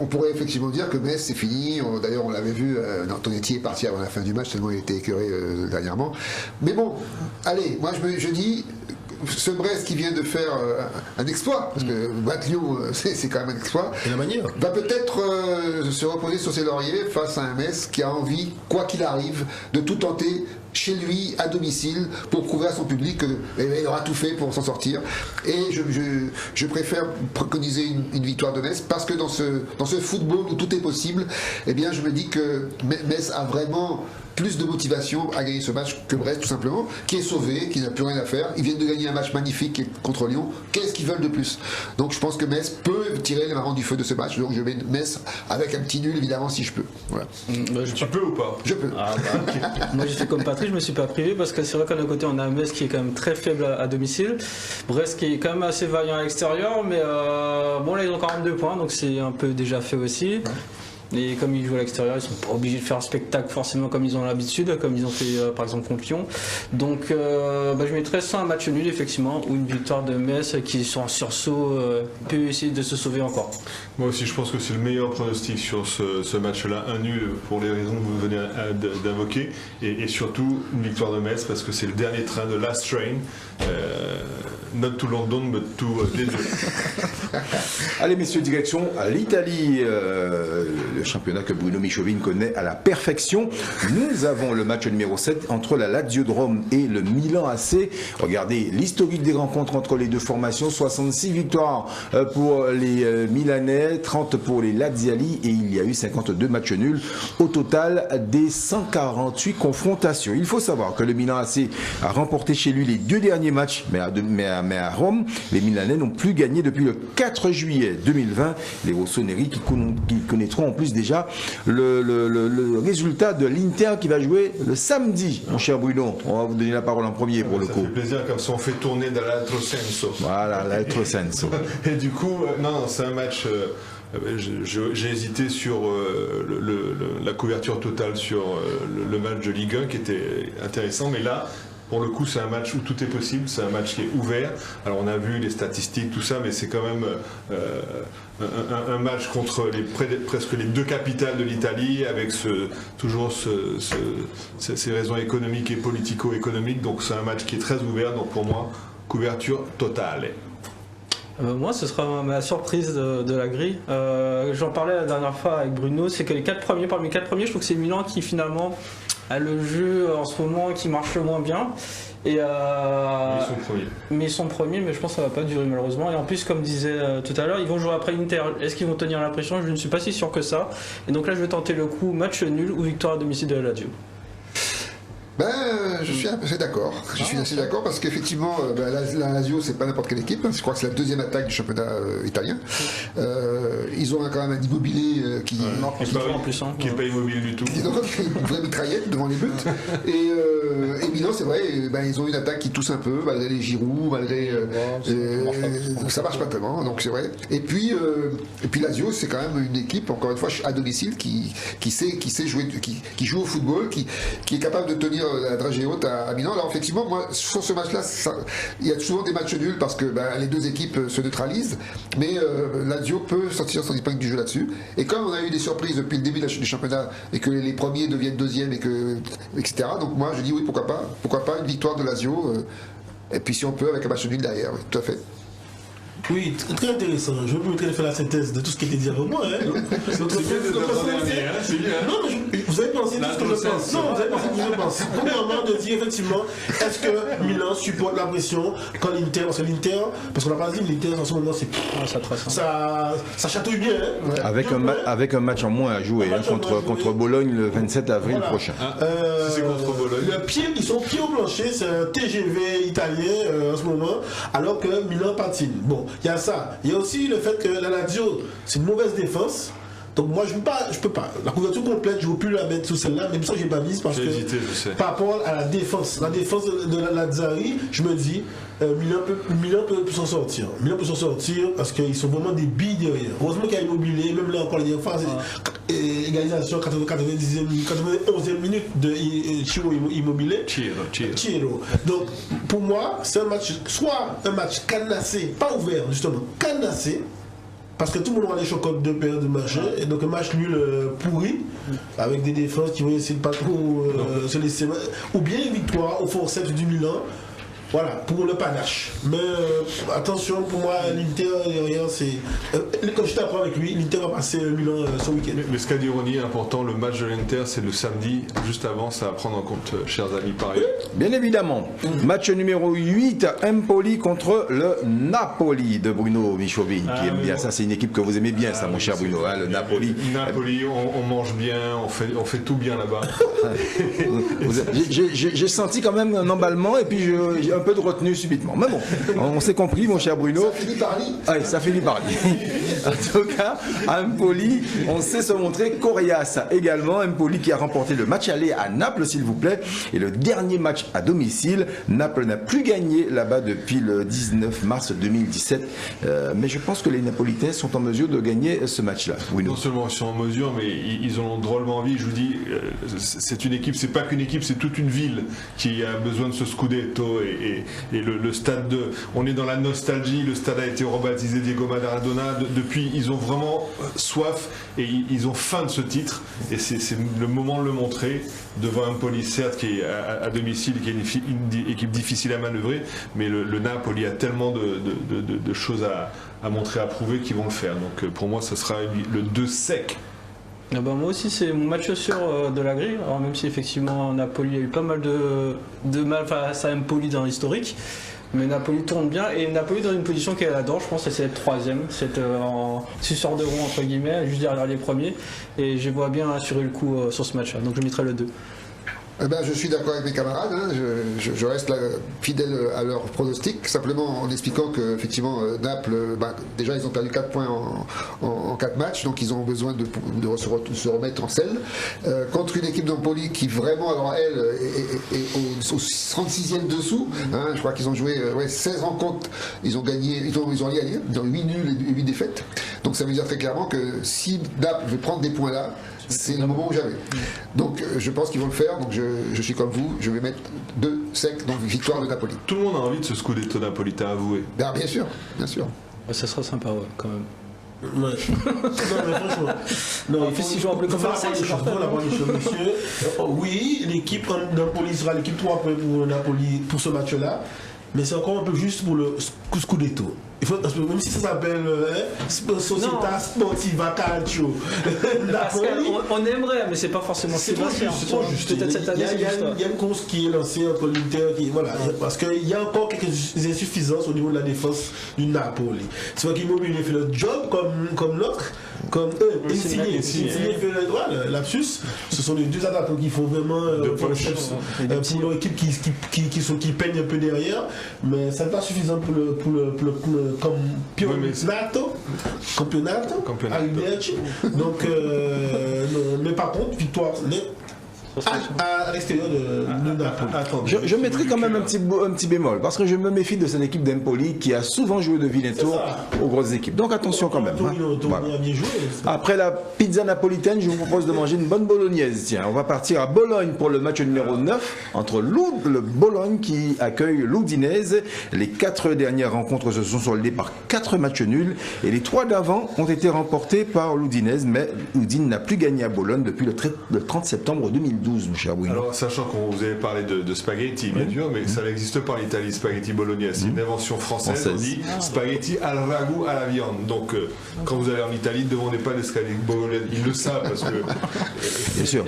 on pourrait effectivement dire que Metz c'est fini. D'ailleurs on l'avait vu, Antonetti est parti avant la fin du match tellement il était écœuré dernièrement. Mais bon, allez, moi je dis ce Brest qui vient de faire un exploit, parce que battre Lyon c'est quand même un exploit, et la manière va peut-être se reposer sur ses lauriers face à un Metz qui a envie, quoi qu'il arrive, de tout tenter chez lui, à domicile, pour prouver à son public qu'il aura tout fait pour s'en sortir. Et je préfère préconiser une victoire de Metz, parce que dans ce football où tout est possible, eh bien je me dis que Metz a vraiment plus de motivation à gagner ce match que Brest, tout simplement, qui est sauvé, qui n'a plus rien à faire. Ils viennent de gagner un match magnifique contre Lyon. Qu'est-ce qu'ils veulent de plus? Donc je pense que Metz peut tirer les marrons du feu de ce match. Donc je mets Metz avec un petit nul, évidemment, si je peux. Voilà. Tu peux ou pas? Je peux. Okay. Moi j'ai fait comme Patrick, je me suis pas privé parce que c'est vrai qu'à nos côtés on a Metz qui est quand même très faible à domicile, Brest qui est quand même assez vaillant à l'extérieur, mais bon là ils ont 42 points donc c'est un peu déjà fait aussi. Et comme ils jouent à l'extérieur, ils sont pas obligés de faire un spectacle forcément comme ils ont l'habitude, comme ils ont fait par exemple contre Lyon. Donc je mettrais ça un match nul effectivement, ou une victoire de Metz qui sont en sursaut peut essayer de se sauver encore. Moi aussi je pense que c'est le meilleur pronostic sur ce match-là, un nul pour les raisons que vous venez d'invoquer, et surtout une victoire de Metz parce que c'est le dernier train de Last Train. Not to London but to Desjeux. Allez messieurs, direction à l'Italie, le championnat que Bruno Michovin connaît à la perfection. Nous avons le match numéro 7 entre la Lazio de Rome et le Milan AC. Regardez l'historique des rencontres entre les deux formations, 66 victoires pour les Milanais, 30 pour les Laziali, et il y a eu 52 matchs nuls au total des 148 confrontations. Il faut savoir que le Milan AC a remporté chez lui les 2 derniers matchs, mais à mais à Rome, les Milanais n'ont plus gagné depuis le 4 juillet 2020. Les rossoneri qui connaîtront en plus déjà le résultat de l'Inter qui va jouer le samedi, mon cher Bruno. On va vous donner la parole en premier pour le coup. Ça fait plaisir, comme ça on fait tourner dans l'altro senso. Voilà, l'altro senso. Et du coup, non, c'est un match... j'ai hésité sur la couverture totale sur le match de Ligue 1 qui était intéressant, mais là, pour le coup, c'est un match où tout est possible, c'est un match qui est ouvert. Alors on a vu les statistiques, tout ça, mais c'est quand même un match contre presque les deux capitales de l'Italie, avec toujours ces raisons économiques et politico-économiques. Donc c'est un match qui est très ouvert, donc pour moi, couverture totale. Moi, ce sera ma surprise de la grille. J'en parlais la dernière fois avec Bruno, c'est que parmi les 4 premiers, je trouve que c'est Milan qui finalement a le jeu en ce moment qui marche le moins bien. Et Ils sont premiers. Mais ils sont premiers, mais je pense que ça va pas durer malheureusement. Et en plus, comme disait tout à l'heure, ils vont jouer après l'Inter. Est-ce qu'ils vont tenir la pression? Je ne suis pas si sûr que ça. Et donc là, je vais tenter le coup match nul ou victoire à domicile de la Lazio. Je suis assez d'accord. Je suis assez d'accord parce qu'effectivement, la Lazio, c'est pas n'importe quelle équipe. Je crois que c'est la deuxième attaque du championnat italien. Ils ont quand même un immobilier qui Qui n'est pas immobile du tout. Ils ont une vraie mitraillette devant les buts. Et Milan, c'est vrai, ils ont une attaque qui tousse un peu, malgré les Giroud, malgré. Ça marche pas tellement, donc c'est vrai. Et puis Lazio, c'est quand même une équipe, encore une fois, à domicile, qui sait jouer, qui joue au football, qui est capable de tenir la dragée haute à Milan. Alors effectivement, moi, sur ce match-là, il y a souvent des matchs nuls parce que les deux équipes se neutralisent, mais Lazio peut sortir son épingle du jeu là-dessus. Et comme on a eu des surprises depuis le début du championnat et que les premiers deviennent deuxièmes etc. Donc moi, je dis oui, pourquoi pas une victoire de Lazio. Et puis si on peut, avec un match nul derrière, oui, tout à fait. Oui, très intéressant. Je vais permettre de faire la synthèse de tout ce qui a été dit avant moi. C'est bien de c'est bien. Non, mais vous avez pensé tout ce que je pense. Non, vous avez pensé tout ce que je pense. Premièrement, de dire effectivement, est-ce que Milan supporte la pression quand l'Inter, parce qu'on n'a pas dit, l'Inter en ce moment, ça chatouille bien. Avec un match en moins à jouer contre Bologne le 27 avril prochain. C'est contre Bologne. Ils sont pieds au plancher, c'est un TGV italien en ce moment, alors que Milan patine. Bon, il y a ça. Il y a aussi le fait que la Lazio, c'est une mauvaise défense. Donc moi, je peux pas. La couverture complète, je ne veux plus la mettre sous celle-là, même ça, j'ai pas mise parce que par rapport à la défense de la Lazzari, je me dis, Milan peut s'en sortir. Milan peut s'en sortir parce qu'ils sont vraiment des billes derrière. Heureusement qu'il y a Immobilier, même là encore, il y a égalisation 91e minute de Ciro Immobilier. Ciro. Donc pour moi, c'est un match, soit un match cadenassé, pas ouvert justement, cadenassé. Parce que tout le monde aura les chocottes de paire de machin, et donc un match nul pourri, avec des défenses qui vont essayer de pas trop se laisser. Ou bien une victoire au forceps du Milan, voilà, pour le panache. Mais attention, pour moi, l'Inter, c'est. Comme je suis d'accord avec lui, l'Inter va passer Milan ce week-end. Mais ce qu'a dit Ronny est important, le match de l'Inter, c'est le samedi, juste avant, ça à prendre en compte, chers amis, pareil. Bien évidemment. Match numéro 8, Empoli contre le Napoli de Bruno Michovi, qui aime bien. Ça, c'est une équipe que vous aimez bien, ça, mon cher Bruno, le Napoli. Napoli, on mange bien, on fait tout bien là-bas. J'ai senti quand même un emballement, et puis j'ai un peu de retenue subitement. Mais bon, on s'est compris, mon cher Bruno. Ça finit par lui. Ouais, ça finit par lui. En tout cas, Empoli, on sait se montrer coriace également. Empoli qui a remporté le match aller à Naples, s'il vous plaît. Et le dernier match à domicile, Naples n'a plus gagné là-bas depuis le 19 mars 2017. Mais je pense que les Napolitains sont en mesure de gagner ce match-là. Non seulement ils sont en mesure, mais ils ont drôlement envie. Je vous dis, c'est une équipe, c'est pas qu'une équipe, c'est toute une ville qui a besoin de ce scudetto et le stade on est dans la nostalgie. Le stade a été rebaptisé Diego Maradona. Depuis, ils ont vraiment soif et ils ont faim de ce titre. Et c'est le moment de le montrer devant un Empoli, certes, qui est à domicile, qui est une équipe difficile à manœuvrer, mais le Napoli a tellement de choses à montrer, à prouver qu'ils vont le faire. Donc pour moi, ça sera le 2 sec. Moi aussi, c'est mon match sûr de la grille. Alors même si effectivement Napoli a eu pas mal de mal face à Empoli dans l'historique, mais Napoli tourne bien et Napoli dans une position qu'elle adore, je pense, c'est d'être troisième, c'est en suceur de rond entre guillemets, juste derrière les premiers, et je vois bien assurer le coup sur ce match-là. Donc je mettrai le 2. Je suis d'accord avec mes camarades, hein. Je reste là, fidèle à leur pronostic, simplement en expliquant que effectivement Naples, déjà ils ont perdu 4 points en 4 matchs, donc ils ont besoin de se remettre en selle, contre une équipe d'Empoli qui vraiment, alors elle, est au 36e dessous, hein. Je crois qu'ils ont joué 16 rencontres, ils ont gagné, ils ont rien gagné, ils ont 8 nuls et 8 défaites, donc ça veut dire très clairement que si Naples veut prendre des points là, c'est le moment où jamais. Donc je pense qu'ils vont le faire, donc je suis comme vous, je vais mettre 2 secs, donc victoire de Napoli. Tout le monde a envie de ce scudetto napolitain, avoué. Bien sûr, bien sûr. Ça sera sympa, ouais, quand même. Ouais. Non, mais franchement. Non, En plus, s'ils jouent en bleu comme Marseille, c'est parfait. monsieur. Oui, l'équipe Napoli sera l'équipe 3 points pour Napoli pour ce match-là. Mais c'est encore un peu juste pour le Scudetto. Il faut, même si ça s'appelle Società Sportiva Calcio. On aimerait, mais c'est pas forcément c'est pas juste. Peut-être cette année, il y a une course qui est lancée entre l'Inter, parce qu'il y a encore quelques insuffisances au niveau de la défense du Napoli. C'est vrai qu'Immobilier fait le job comme l'autre, comme eux. Insigne fait le lapsus. Ce sont les deux attaquants qui font vraiment pour leur équipe qui peignent un peu derrière, mais ça n'est pas suffisant pour le campionato. Donc, mais par contre, victoire à l'extérieur de Napoli. Je mettrai quand même un petit bémol, parce que je me méfie de cette équipe d'Empoli qui a souvent joué de vilain tour aux grosses équipes. Donc attention quand même. Voilà. Après la pizza napolitaine, je vous propose de manger une bonne bolognaise. Tiens, on va partir à Bologne pour le match numéro 9 entre le Bologne qui accueille l'Udinese. Les 4 dernières rencontres se sont soldées par 4 matchs nuls et les 3 d'avant ont été remportés par l'Udinese, mais l'Udine n'a plus gagné à Bologne depuis le 30 septembre 2012. Mon cher Bruno. Alors, sachant qu'on vous avait parlé de spaghetti, bien sûr, mais ça n'existe pas en Italie, spaghetti bolognaise. C'est une invention française. On dit spaghetti al ragout à la viande. Donc, quand vous allez en Italie, ne demandez pas l'escalier bolognaise. Ils le savent parce que. Bien sûr,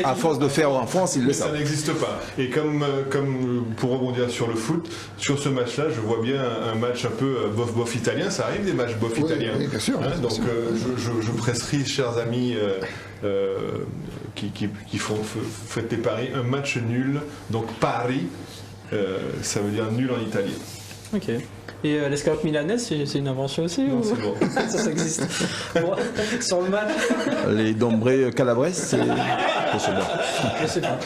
à force de faire en France, ils le savent. Ça n'existe pas. Et comme pour rebondir sur le foot, sur ce match-là, je vois bien un match un peu bof-bof italien. Ça arrive des matchs bof italiens. Oui, bien sûr. Donc, je presserai, chers amis. Qui faites des paris, un match nul, donc pari, ça veut dire nul en italien. Ok. Et l'escalope milanaise, c'est une invention aussi? Non, ou... c'est bon. Ça existe. Bon, sur le match. Les Dombré Calabres, c'est bon. Je sais pas.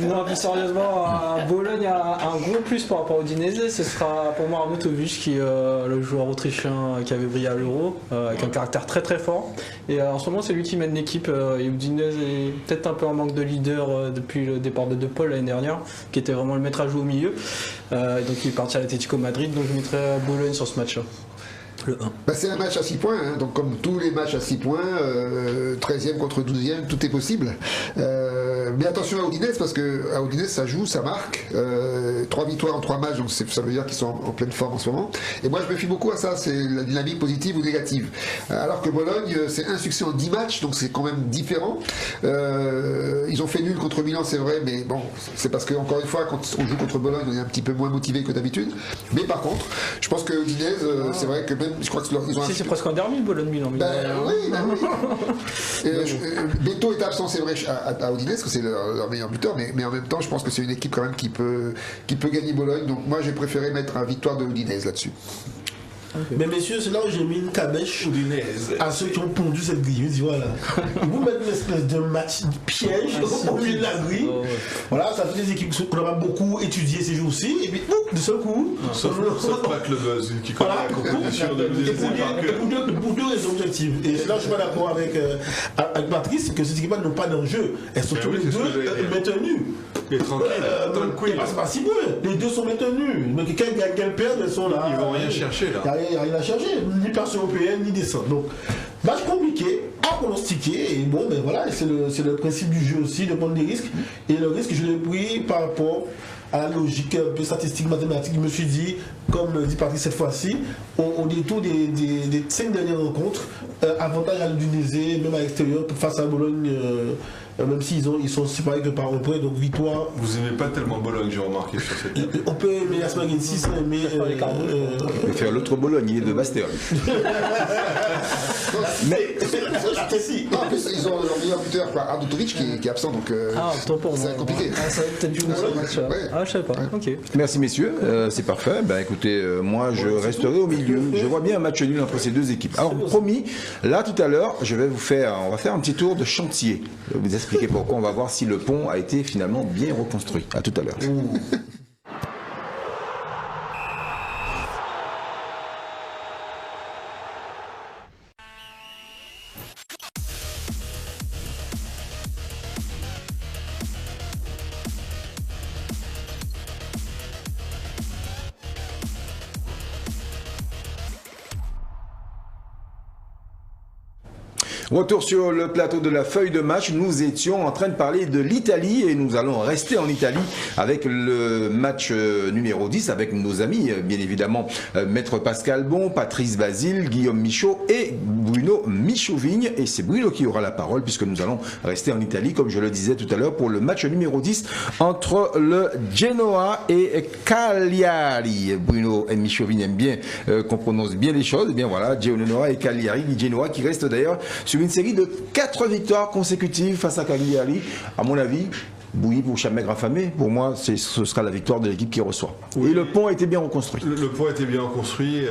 Non, plus sérieusement, Bologne a un gros plus par rapport au Udinese. Ce sera pour moi Arnautovic, qui le joueur autrichien qui avait brillé à l'Euro, avec un caractère très très fort. Et en ce moment, c'est lui qui mène l'équipe. Et Udinese est peut-être un peu en manque de leader depuis le départ de Paul l'année dernière, qui était vraiment le maître à jouer au milieu. Donc il est parti à l'Atlético Madrid. Donc je mettrais Bologne sur ce match-là. Le 1. C'est un match à 6 points, hein. Donc comme tous les matchs à 6 points, 13e contre 12e, tout est possible. Mais attention à Udinese, parce que à Udinese ça joue, ça marque. 3 victoires en 3 matchs, donc ça veut dire qu'ils sont en pleine forme en ce moment. Et moi je me fie beaucoup à ça, c'est la dynamique positive ou négative. Alors que Bologne, c'est un succès en 10 matchs, donc c'est quand même différent. Ils ont fait nul contre Milan, c'est vrai, mais bon, c'est parce que encore une fois, quand on joue contre Bologne, on est un petit peu moins motivé que d'habitude. Mais par contre, je pense que Udinese, c'est vrai que même, je crois qu'ils ont c'est presque un derby, Bologne-Milan. Oui. Beto est absent, c'est vrai, à Udinese, parce que c'est leur meilleur buteur, mais en même temps, je pense que c'est une équipe quand même qui peut gagner Bologne. Donc moi, j'ai préféré mettre une victoire de Udinese là-dessus. Okay. Mais messieurs, c'est là où j'ai mis une cabèche à ceux qui ont pondu cette grille. Je dis voilà, vous mettez une espèce de match piège au milieu de la grille. Oh, ouais. Voilà, ça fait des équipes qu'on a beaucoup étudiées ces jours-ci, et puis de ce coup. Sauf pas que le buzz qui connaît la compétition pour deux raisons objectives. Et là, je suis pas d'accord avec Patrice, que ces équipes n'ont pas d'enjeu. Elles sont toutes les deux maintenues. Et tranquille. C'est pas si peu. Les deux sont maintenues. Mais qu'elles perdent, elles sont là. Ils vont rien chercher là. Il n'y a rien à chercher, ni place européenne, ni descente. Donc, match compliqué, à pronostiquer, et bon, ben voilà, c'est le principe du jeu aussi, de prendre des risques. Et le risque, je l'ai pris par rapport à la logique un peu statistique, mathématique. Je me suis dit, comme dit Patrick cette fois-ci, au détour des 5 dernières rencontres, avantage à l'Udinese, même à l'extérieur, face à Bologne, même s'ils sont séparés que par un point, donc victoire. Vous aimez pas tellement Bologne, j'ai remarqué sur cette table. On peut aimer Asmagensis, sans aimer. On peut faire l'autre Bologne, il est de Bastéol. Mais En plus, ils ont leur meilleur buteur, Arnautovic, qui est absent, donc tant pour moi. c'est compliqué. Ça va peut-être jouer dans ce match-là. Ouais. Ah, je savais pas. Ok. Merci messieurs, c'est parfait. Ben écoutez, moi je resterai au milieu. Je vois bien un match nul entre ces deux équipes. Alors promis, là tout à l'heure, on va faire un petit tour de chantier. Je vais vous expliquer pourquoi. On va voir si le pont a été finalement bien reconstruit. À tout à l'heure. Retour sur le plateau de la feuille de match. Nous étions en train de parler de l'Italie et nous allons rester en Italie avec le match numéro 10 avec nos amis, bien évidemment, Maître Pascal Bon, Patrice Basile, Guillaume Michaud et Bruno Michauvigne. Et c'est Bruno qui aura la parole puisque nous allons rester en Italie, comme je le disais tout à l'heure, pour le match numéro 10 entre le Genoa et Cagliari. Bruno et Michauvigne aiment bien qu'on prononce bien les choses. Et bien voilà, Genoa et Cagliari. Genoa qui reste d'ailleurs sur une série de 4 victoires consécutives face à Cagliari. À mon avis, bouilli pour Chamègre affamé, pour moi, ce sera la victoire de l'équipe qui reçoit. Oui. Et le pont a été bien reconstruit. Le pont a été bien reconstruit,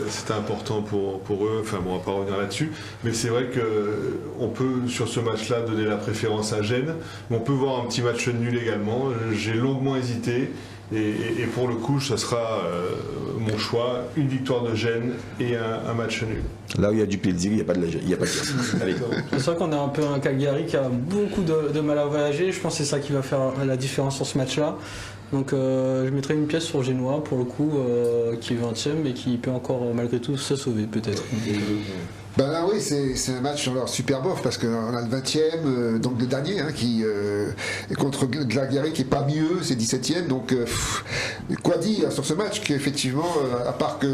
c'était important pour eux, enfin bon, on va pas revenir là-dessus, mais c'est vrai qu'on peut, sur ce match-là, donner la préférence à Gênes, mais on peut voir un petit match nul également. J'ai longuement hésité. Et pour le coup, ça sera mon choix, une victoire de Gênes et un match nul. Là où il y a du plaisir, il n'y a pas de Allez. C'est vrai qu'on a un peu un Cagliari qui a beaucoup de mal à voyager. Je pense que c'est ça qui va faire la différence sur ce match-là. Donc je mettrai une pièce sur Genoa pour le coup, qui est 20e et qui peut encore malgré tout se sauver peut-être. Ben là oui, c'est un match alors, super bof parce qu'on a le 20e, donc le dernier, qui est contre Cagliari qui est pas mieux, c'est 17e, donc quoi dire sur ce match qu'effectivement, à part que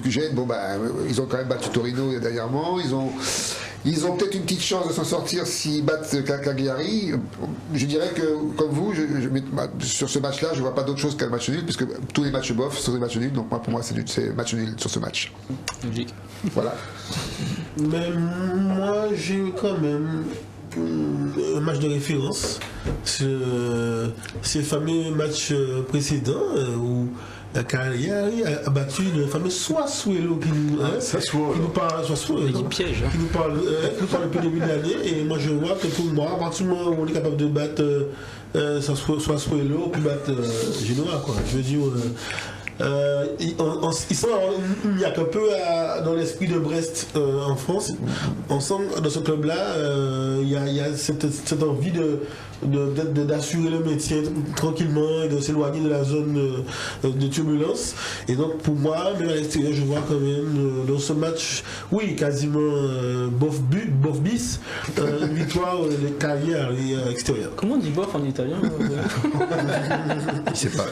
Gênes, bon ils ont quand même battu Torino dernièrement, ils ont peut-être une petite chance de s'en sortir s'ils battent Cagliari. Je dirais que, comme vous, sur ce match-là, je ne vois pas d'autre chose qu'un match nul, puisque tous les matchs bof sont des matchs nuls, donc pour moi, c'est match nul sur ce match. Logique. Voilà. Mais moi, j'ai quand même un match de référence. C'est le fameux match précédent où Cagliari a battu le fameux Sassuolo qui nous parle depuis le début de l'année. Et moi je vois que pour moi, à partir du moment où on est capable de battre Sassuolo, on peut battre Genoa, quoi. Je veux dire, il y a qu'un peu dans l'esprit de Brest en France. Ensemble, dans ce club-là, il y a cette envie d'assurer le maintien tranquillement et de s'éloigner de la zone de turbulence. Et donc pour moi, même à l'extérieur, je vois quand même dans ce match, oui, quasiment bof bis, une victoire de Cagliari à l'extérieur. Comment on dit bof en italien? C'est pas.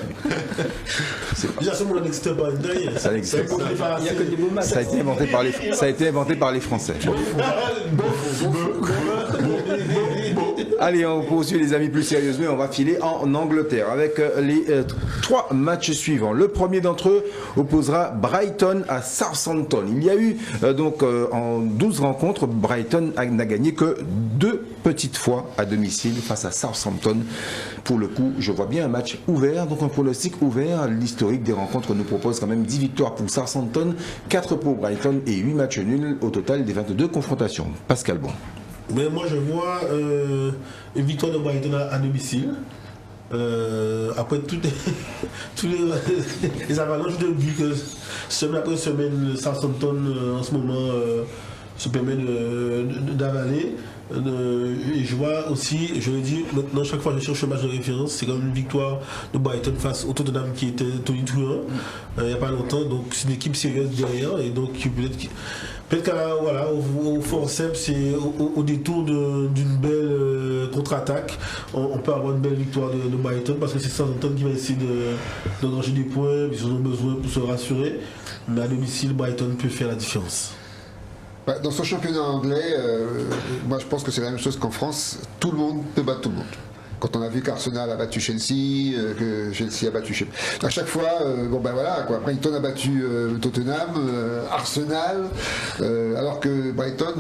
Déjà, ce mot n'existe pas en italien. Ça n'existe pas. Il n'y a que des beaux matchs. Ça a été inventé par les Français. Allez, on poursuit les amis plus sérieusement. On va filer en Angleterre avec les 3 matchs suivants. Le premier d'entre eux opposera Brighton à Southampton. Il y a eu donc en 12 rencontres, Brighton n'a gagné que 2 petites fois à domicile face à Southampton. Pour le coup, je vois bien un match ouvert, donc un pronostic ouvert. L'historique des rencontres nous propose quand même 10 victoires pour Southampton, 4 pour Brighton et 8 matchs nuls au total des 22 confrontations. Pascal Bon. Mais moi je vois une victoire de Brighton à domicile. Après toutes les avalanches de buts que semaine après semaine Southampton en ce moment se permet d'avaler. Et je vois aussi, je le dis maintenant, chaque fois que je cherche un match de référence, c'est comme une victoire de Brighton face au Tottenham qui était tonitruant il n'y a pas longtemps. Donc c'est une équipe sérieuse derrière et donc peut-être qu'au forceps et au détour d'une belle contre-attaque, on peut avoir une belle victoire de Brighton parce que c'est Southampton qui va essayer d'engranger des points, ils en ont besoin pour se rassurer. Mais à domicile, Brighton peut faire la différence. Dans ce championnat anglais, moi je pense que c'est la même chose qu'en France. Tout le monde peut battre tout le monde. Quand on a vu qu'Arsenal a battu Chelsea, que Chelsea a battu à chaque fois, Brighton a battu Tottenham, Arsenal, alors que Brighton,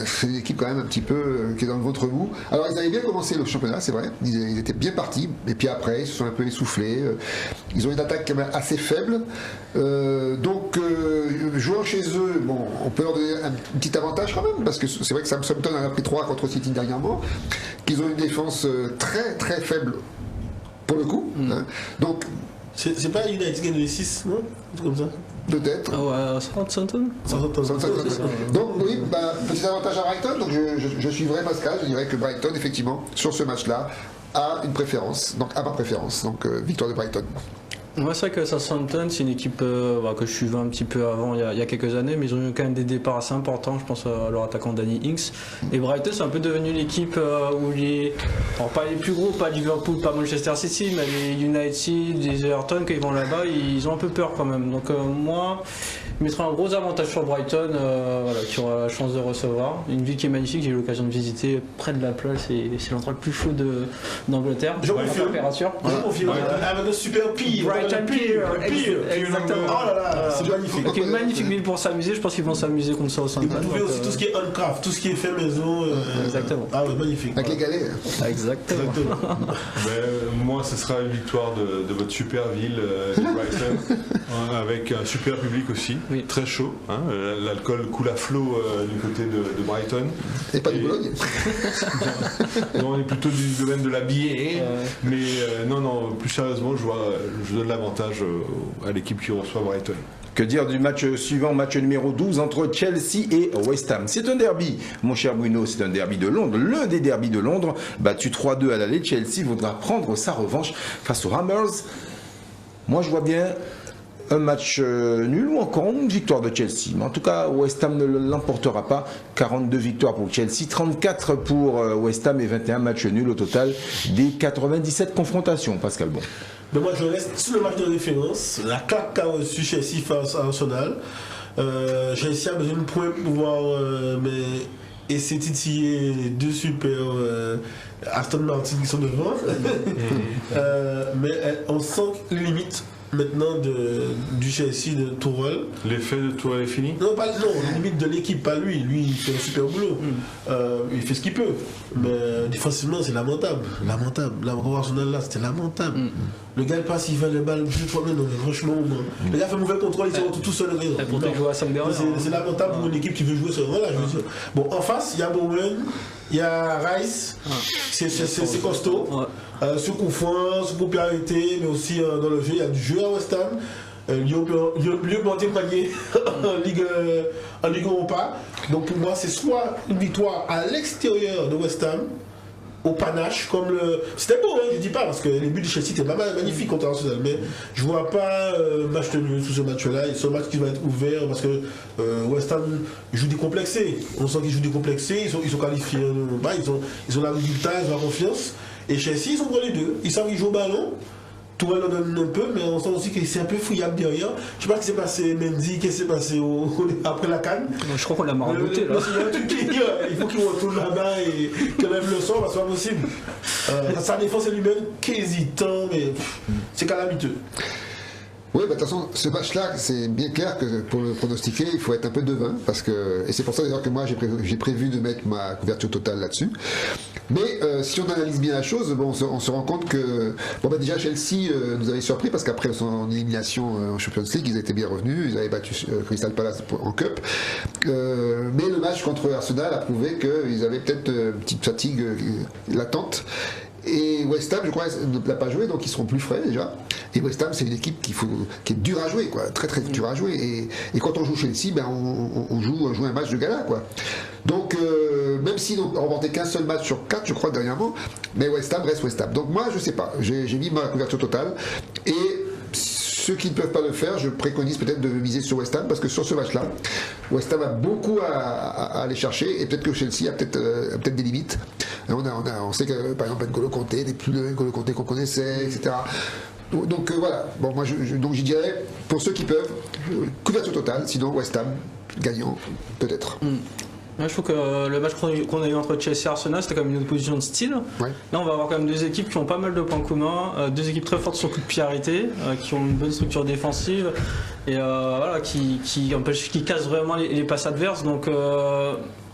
c'est une équipe quand même un petit peu qui est dans le ventre mou. Alors ils avaient bien commencé le championnat, c'est vrai, ils étaient bien partis, et puis après ils se sont un peu essoufflés. Ils ont une attaque quand même assez faible, jouant chez eux, on peut leur donner un petit avantage quand même, parce que c'est vrai que Southampton en a pris 3 contre City dernièrement, qu'ils ont une défense très très faible pour le coup. Hein. Donc c'est pas United qui gagne les 6, non? Comme ça. Peut-être. Southampton. Donc oui, petit avantage à Brighton. Donc je suivrai Pascal. Je dirais que Brighton, effectivement, sur ce match-là, a une préférence. Donc à ma préférence. Donc victoire de Brighton. Ouais, c'est vrai que Southampton, c'est une équipe que je suivais un petit peu avant, il y a quelques années, mais ils ont eu quand même des départs assez importants. Je pense à leur attaquant Danny Ings. Et Brighton, c'est un peu devenu l'équipe où pas les plus gros, pas Liverpool, pas Manchester City, mais les United, les Everton, quand ils vont là-bas, ils ont un peu peur quand même. Donc moi, je mettrai un gros avantage sur Brighton, qui aura la chance de recevoir. Une ville qui est magnifique, j'ai eu l'occasion de visiter près de la plage, c'est l'endroit le plus chaud d'Angleterre. Je confirme. Avec un super pied. Brighton Pier, exactement. Oh là là, c'est magnifique. Donc une magnifique ville pour s'amuser, je pense qu'ils vont s'amuser comme ça au centre. Et vous pouvez aussi tout ce qui est handcraft, tout ce qui est fait maison. Exactement. Ah ouais, magnifique. Avec les galets. Exactement. Moi, ce sera une victoire de votre super ville de Brighton, avec un super public aussi, très chaud. Hein, l'alcool coule à flot du côté de Brighton. Et pas du Bologne. On est plutôt du domaine de la bière, mais non, plus sérieusement, je donne l'avantage à l'équipe qui reçoit Brighton. Que dire du match suivant, match numéro 12 entre Chelsea et West Ham. C'est un derby, mon cher Bruno, c'est un derby de Londres, l'un des derbys de Londres. Battu 3-2 à l'aller, Chelsea voudra prendre sa revanche face aux Hammers. Moi, je vois bien un match nul ou encore une victoire de Chelsea. Mais en tout cas, West Ham ne l'emportera pas. 42 victoires pour Chelsea, 34 pour West Ham et 21 matchs nuls au total des 97 confrontations. Pascal Bon. Mais moi, je reste sur le match de référence. La claque qu'a reçu Chelsea face à Arsenal. Chelsea a besoin de points pour pouvoir essayer de titiller les deux super Aston Martin qui sont devant. Mais on sent les limites maintenant du Chelsea de Tourelle. L'effet de Tourelle est fini? Non, la limite de l'équipe, pas lui. Lui, il fait un super boulot. Il fait ce qu'il peut. Mais défensivement, c'est lamentable. Lamentable. La Arsenal là, c'était lamentable. Le gars, il passe, il va les balles 2-3 minutes. Franchement, le gars fait mauvais contrôle, il s'est retrouvé tout seul. C'est lamentable pour une équipe qui veut jouer ce rôle-là, je veux dire. Bon, en face, il y a Bowen, il y a Rice. C'est costaud. Sur coup franc, sur popularité, mais aussi dans le jeu, il y a du jeu à West Ham. Mieux planté panier en Ligue Europa. Donc pour moi, c'est soit une victoire à l'extérieur de West Ham, au panache, comme le. C'était beau, je dis pas, parce que les buts de Chelsea étaient pas mal magnifiques contre Arsenal, mais je vois pas match tenu sous ce match-là. C'est un match qui va être ouvert parce que West Ham joue décomplexé. On sent qu'ils jouent décomplexés, ils sont qualifiés, ils ont la résultat, ils ont la confiance. Et Chelsea, ils sont pour les deux. Ils savent qu'ils jouent au ballon. Tourelle en donne un peu, mais on sent aussi que c'est un peu fouillable derrière. Je sais pas ce qui s'est passé Mendy, qu'est-ce qui s'est passé après la canne. Je crois qu'on l'a marabouté là. Il faut qu'il retourne là-bas et qu'il lève le son, c'est pas possible. Sa défense est lui-même qui est hésitant, mais c'est calamiteux. Oui, de toute façon, ce match-là, c'est bien clair que pour le pronostiquer, il faut être un peu devin, et c'est pour ça d'ailleurs que moi j'ai prévu de mettre ma couverture totale là-dessus. Mais si on analyse bien la chose, on se rend compte que déjà Chelsea nous avait surpris parce qu'après son élimination en Champions League, ils étaient bien revenus, ils avaient battu Crystal Palace en Cup. Mais le match contre Arsenal a prouvé qu'ils avaient peut-être une petite fatigue latente. Et West Ham, je crois, ne l'a pas joué, donc ils seront plus frais déjà. Et West Ham, c'est une équipe qui est dure à jouer, quoi, très très dure à jouer. Et quand on joue Chelsea, on joue un match de gala, quoi. Donc, même s'ils n'ont remporté qu'un seul match sur 4, je crois, dernièrement, mais West Ham reste West Ham. Donc moi, je sais pas, j'ai mis ma couverture totale. Et ceux qui ne peuvent pas le faire, je préconise peut-être de miser sur West Ham, parce que sur ce match-là, West Ham a beaucoup à aller chercher, et peut-être que Chelsea a peut-être des limites. On sait que, par exemple, N'Golo Kanté n'est plus le N'Golo Kanté qu'on connaissait, etc. Donc voilà, moi je dirais, pour ceux qui peuvent, couverture totale, sinon West Ham gagnant, peut-être. Ouais, je trouve que le match qu'on a eu entre Chelsea et Arsenal, c'était quand même une opposition de style. Ouais. Là, on va avoir quand même deux équipes qui ont pas mal de points communs, deux équipes très fortes sur coup de pied arrêté, qui ont une bonne structure défensive et voilà, qui cassent vraiment les passes adverses. Donc,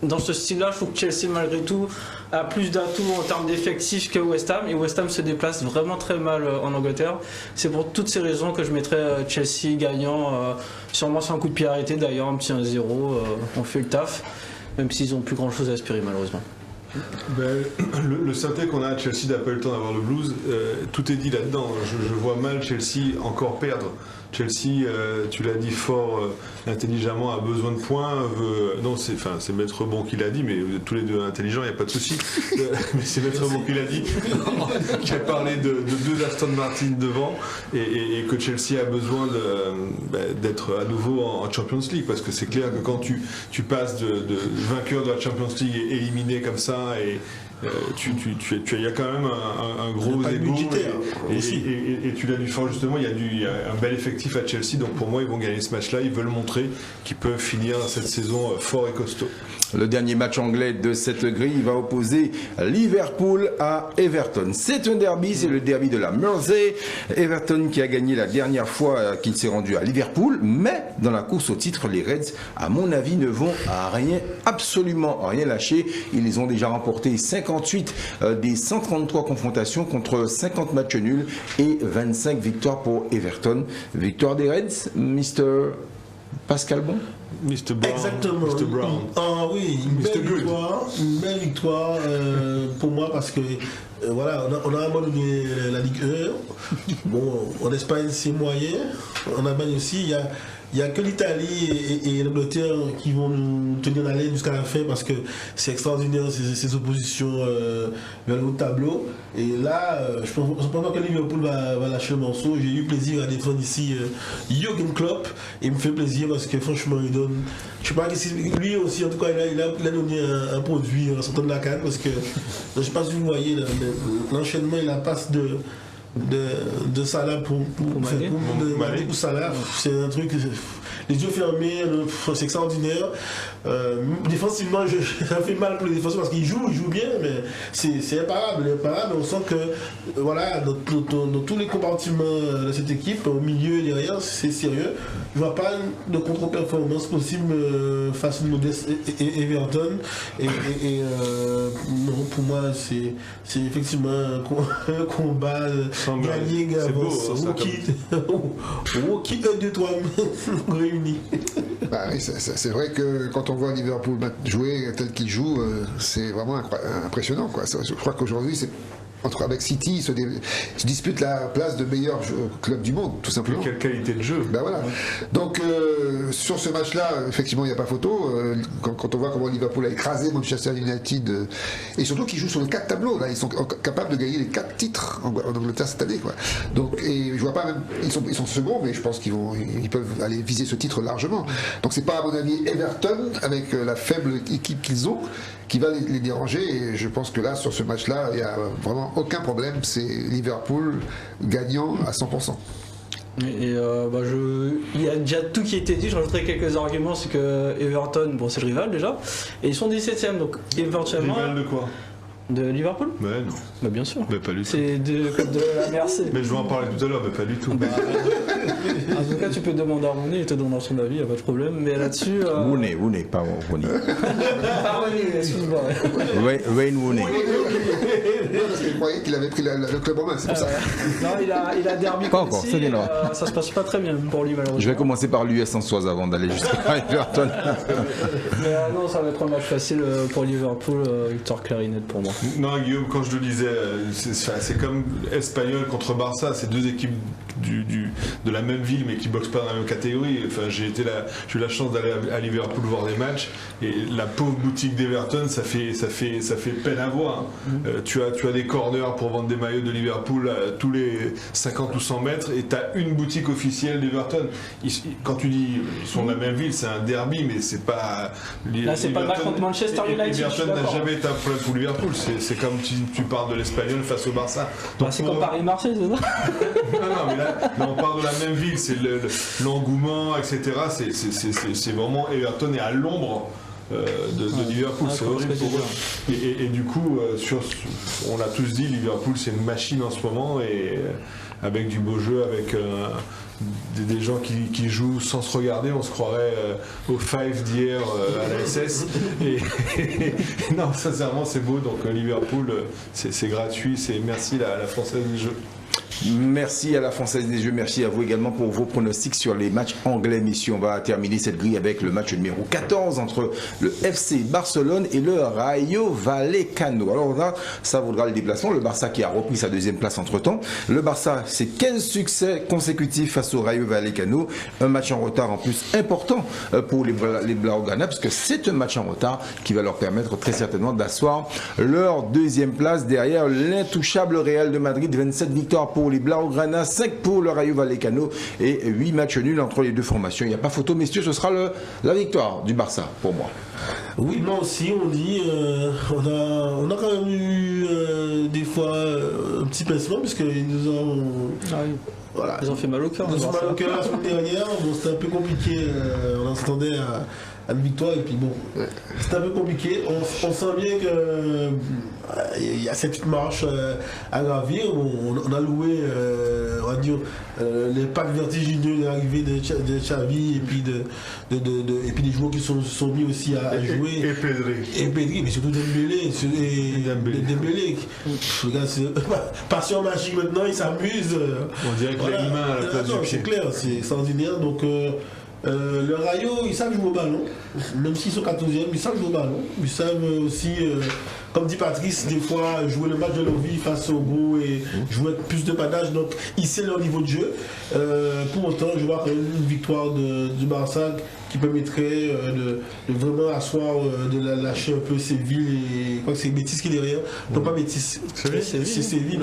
dans ce style-là, je trouve que Chelsea, malgré tout, a plus d'atouts en termes d'effectifs que West Ham. Et West Ham se déplace vraiment très mal en Angleterre. C'est pour toutes ces raisons que je mettrais Chelsea gagnant, sûrement sur un coup de pied arrêté. D'ailleurs, un petit 1-0, on fait le taf. Même s'ils n'ont plus grand chose à aspirer malheureusement. Ben, le synthé qu'on a à Chelsea n'a pas eu le temps d'avoir le blues, tout est dit là-dedans. Je vois mal Chelsea encore perdre. Chelsea, tu l'as dit fort intelligemment, a besoin de points. Non, c'est Maître Bon qui l'a dit, mais vous êtes tous les deux intelligents, il n'y a pas de souci. Mais c'est Maître Bon qui l'a dit, qui a parlé de deux Aston Martin devant, et que Chelsea a besoin d'être à nouveau en Champions League, parce que c'est clair que quand tu passes de vainqueur de la Champions League et éliminé comme ça, et il y a quand même un gros égo et tu l'as dit fort justement, il y a un bel effectif à Chelsea, donc pour moi ils vont gagner ce match là, ils veulent montrer qu'ils peuvent finir cette saison fort et costaud. Le dernier match anglais de cette grille va opposer Liverpool à Everton. C'est un derby, c'est le derby de la Mersey. Everton qui a gagné la dernière fois qu'il s'est rendu à Liverpool, mais dans la course au titre, les Reds, à mon avis, ne vont absolument rien lâcher. Ils les ont déjà remportés 58 des 133 confrontations contre 50 matchs nuls et 25 victoires pour Everton. Victoire des Reds, Mr. Pascal Bon? Mr. Brown. Exactement. Mr. Brown. Ah oui, une belle victoire pour moi parce que voilà, on a abandonné la Ligue 1. Bon, en Espagne c'est moyen. En Allemagne aussi, il n'y a que l'Italie et l'Angleterre qui vont nous tenir en haleine jusqu'à la fin parce que c'est extraordinaire ces oppositions vers le haut de tableau. Et là, je pense pas que Liverpool va lâcher le morceau. J'ai eu plaisir à défendre ici Jürgen Klopp et il me fait plaisir parce que franchement, il donne. Je sais pas, lui aussi, en tout cas, il a donné un produit en sortant de la canne parce que je ne sais pas si vous voyez l'enchaînement et la passe de Salah pour Salah, c'est un truc, les yeux fermés, c'est extraordinaire. Défensivement, ça fait mal pour les défenseurs parce qu'ils jouent bien, mais c'est imparable. On sent que voilà, dans tous les compartiments de cette équipe, au milieu et derrière, c'est sérieux. Je vois pas de contre-performance possible face au modeste Everton. Non, pour moi, c'est effectivement un combat gagné d'avance. Rookie 1, 2, 3 réunis. Bah oui, c'est vrai que quand on voit Liverpool jouer tel qu'il joue, c'est vraiment impressionnant, quoi. Je crois qu'aujourd'hui, avec City, se dispute la place de meilleur club du monde, tout simplement. Quelle qualité de jeu. Ben voilà. Donc sur ce match-là, effectivement, il n'y a pas photo. Quand on voit comment Liverpool a écrasé Manchester United, et surtout qu'ils jouent sur les 4 tableaux, là, ils sont capables de gagner les 4 titres en Angleterre cette année, quoi. Donc, et je vois pas même, ils sont seconds, mais je pense qu'ils peuvent aller viser ce titre largement. Donc c'est pas à mon avis Everton, avec la faible équipe qu'ils ont, qui va les déranger, et je pense que là, sur ce match-là, il n'y a vraiment aucun problème, c'est Liverpool gagnant à 100%. Il y a déjà tout qui a été dit, je rajouterai quelques arguments, c'est que Everton, bon c'est le rival déjà, et ils sont 17ème, donc éventuellement... Rival de quoi? De Liverpool? Mais non. Bah bien sûr. Mais pas du tout. C'est de la Mersey. Mais je vais en parler tout à l'heure, mais pas du tout. En tout cas, tu peux demander à Rooney, il te donnera son avis, il n'y a pas de problème. Mais là-dessus. Rooney, pas Rooney. Pas Rooney, excuse-moi. Wayne Rooney. Parce qu'il croyait qu'il avait pris le club en main, c'est pour ça. Non, il a derby Pas contre encore, City, ça viendra. ça se passe pas très bien pour lui, malheureusement. Je vais commencer par l'US en Soise avant d'aller jusqu'à Everton. Mais non, ça va être un match facile pour Liverpool, victoire claire et nette pour moi. Non, Guillaume, quand je le disais, c'est comme Espagnol contre Barça, c'est deux équipes de la même ville mais qui boxent pas dans la même catégorie. Enfin, j'ai eu la chance d'aller à Liverpool voir des matchs et la pauvre boutique d'Everton, ça fait peine à voir. Tu as des corners pour vendre des maillots de Liverpool tous les 50 ou 100 mètres et tu as une boutique officielle d'Everton. Quand tu dis ils sont de la même ville, c'est un derby, mais c'est pas. Là, c'est pas le match contre Manchester United. Everton n'a jamais été un problème pour Liverpool. C'est comme si tu parles de l'Espagnol face au Barça. C'est comme Paris-Marseille, c'est ça? Non, mais là, on part de la même ville, c'est l'engouement, etc. C'est vraiment Everton est à l'ombre de Liverpool, c'est horrible pour eux. Et du coup, on l'a tous dit, Liverpool c'est une machine en ce moment, et avec du beau jeu, avec des gens qui jouent sans se regarder, on se croirait au Five d'hier à la SS. Et non, sincèrement, c'est beau. Donc Liverpool, c'est gratuit. C'est merci à la Française des Jeux. Merci à la Française des Jeux, merci à vous également pour vos pronostics sur les matchs anglais. Messieurs, on va terminer cette grille avec le match numéro 14 entre le FC Barcelone et le Rayo Vallecano. Alors là, ça vaudra le déplacement. Le Barça qui a repris sa deuxième place entre-temps. Le Barça, c'est 15 succès consécutifs face au Rayo Vallecano. Un match en retard en plus important pour les Blaugrana, parce que c'est un match en retard qui va leur permettre très certainement d'asseoir leur deuxième place derrière l'intouchable Real de Madrid. 27 victoires pour les Blaugrana, 5 pour le Rayo Vallecano et 8 matchs nuls entre les deux formations. Il n'y a pas photo, messieurs, ce sera la victoire du Barça pour moi. Oui, moi aussi, on dit, on a quand même eu des fois un petit pincement, puisqu'ils nous ont... Voilà. Ils ont fait mal au cœur. Ils ont fait mal au cœur la semaine dernière. Bon, c'était un peu compliqué. On s'attendait à une victoire et puis bon, c'était un peu compliqué. On sent bien que il y a cette petite marche à gravir. On a loué, on va dire, les packs vertigineux de l'arrivée de Xavi et puis et puis des joueurs qui se sont mis aussi à jouer. Et Pedri, mais surtout Dembélé. Dembélé. Regarde, passion magique maintenant, il s'amuse. On dirait qu'il a une main à la place du pied. C'est clair, c'est extraordinaire. Donc le Rayo, ils savent jouer au ballon, même s'ils sont 14e, ils savent jouer au ballon. Ils savent aussi, comme dit Patrice, des fois jouer le match de leur vie face au gros et jouer avec plus de panache. Donc ils savent leur niveau de jeu. Pour autant, je vois quand même une victoire du Barça qui permettrait de vraiment asseoir, de lâcher un peu Séville et je crois que c'est Betis qui est derrière. Non, pas Betis, c'est Séville.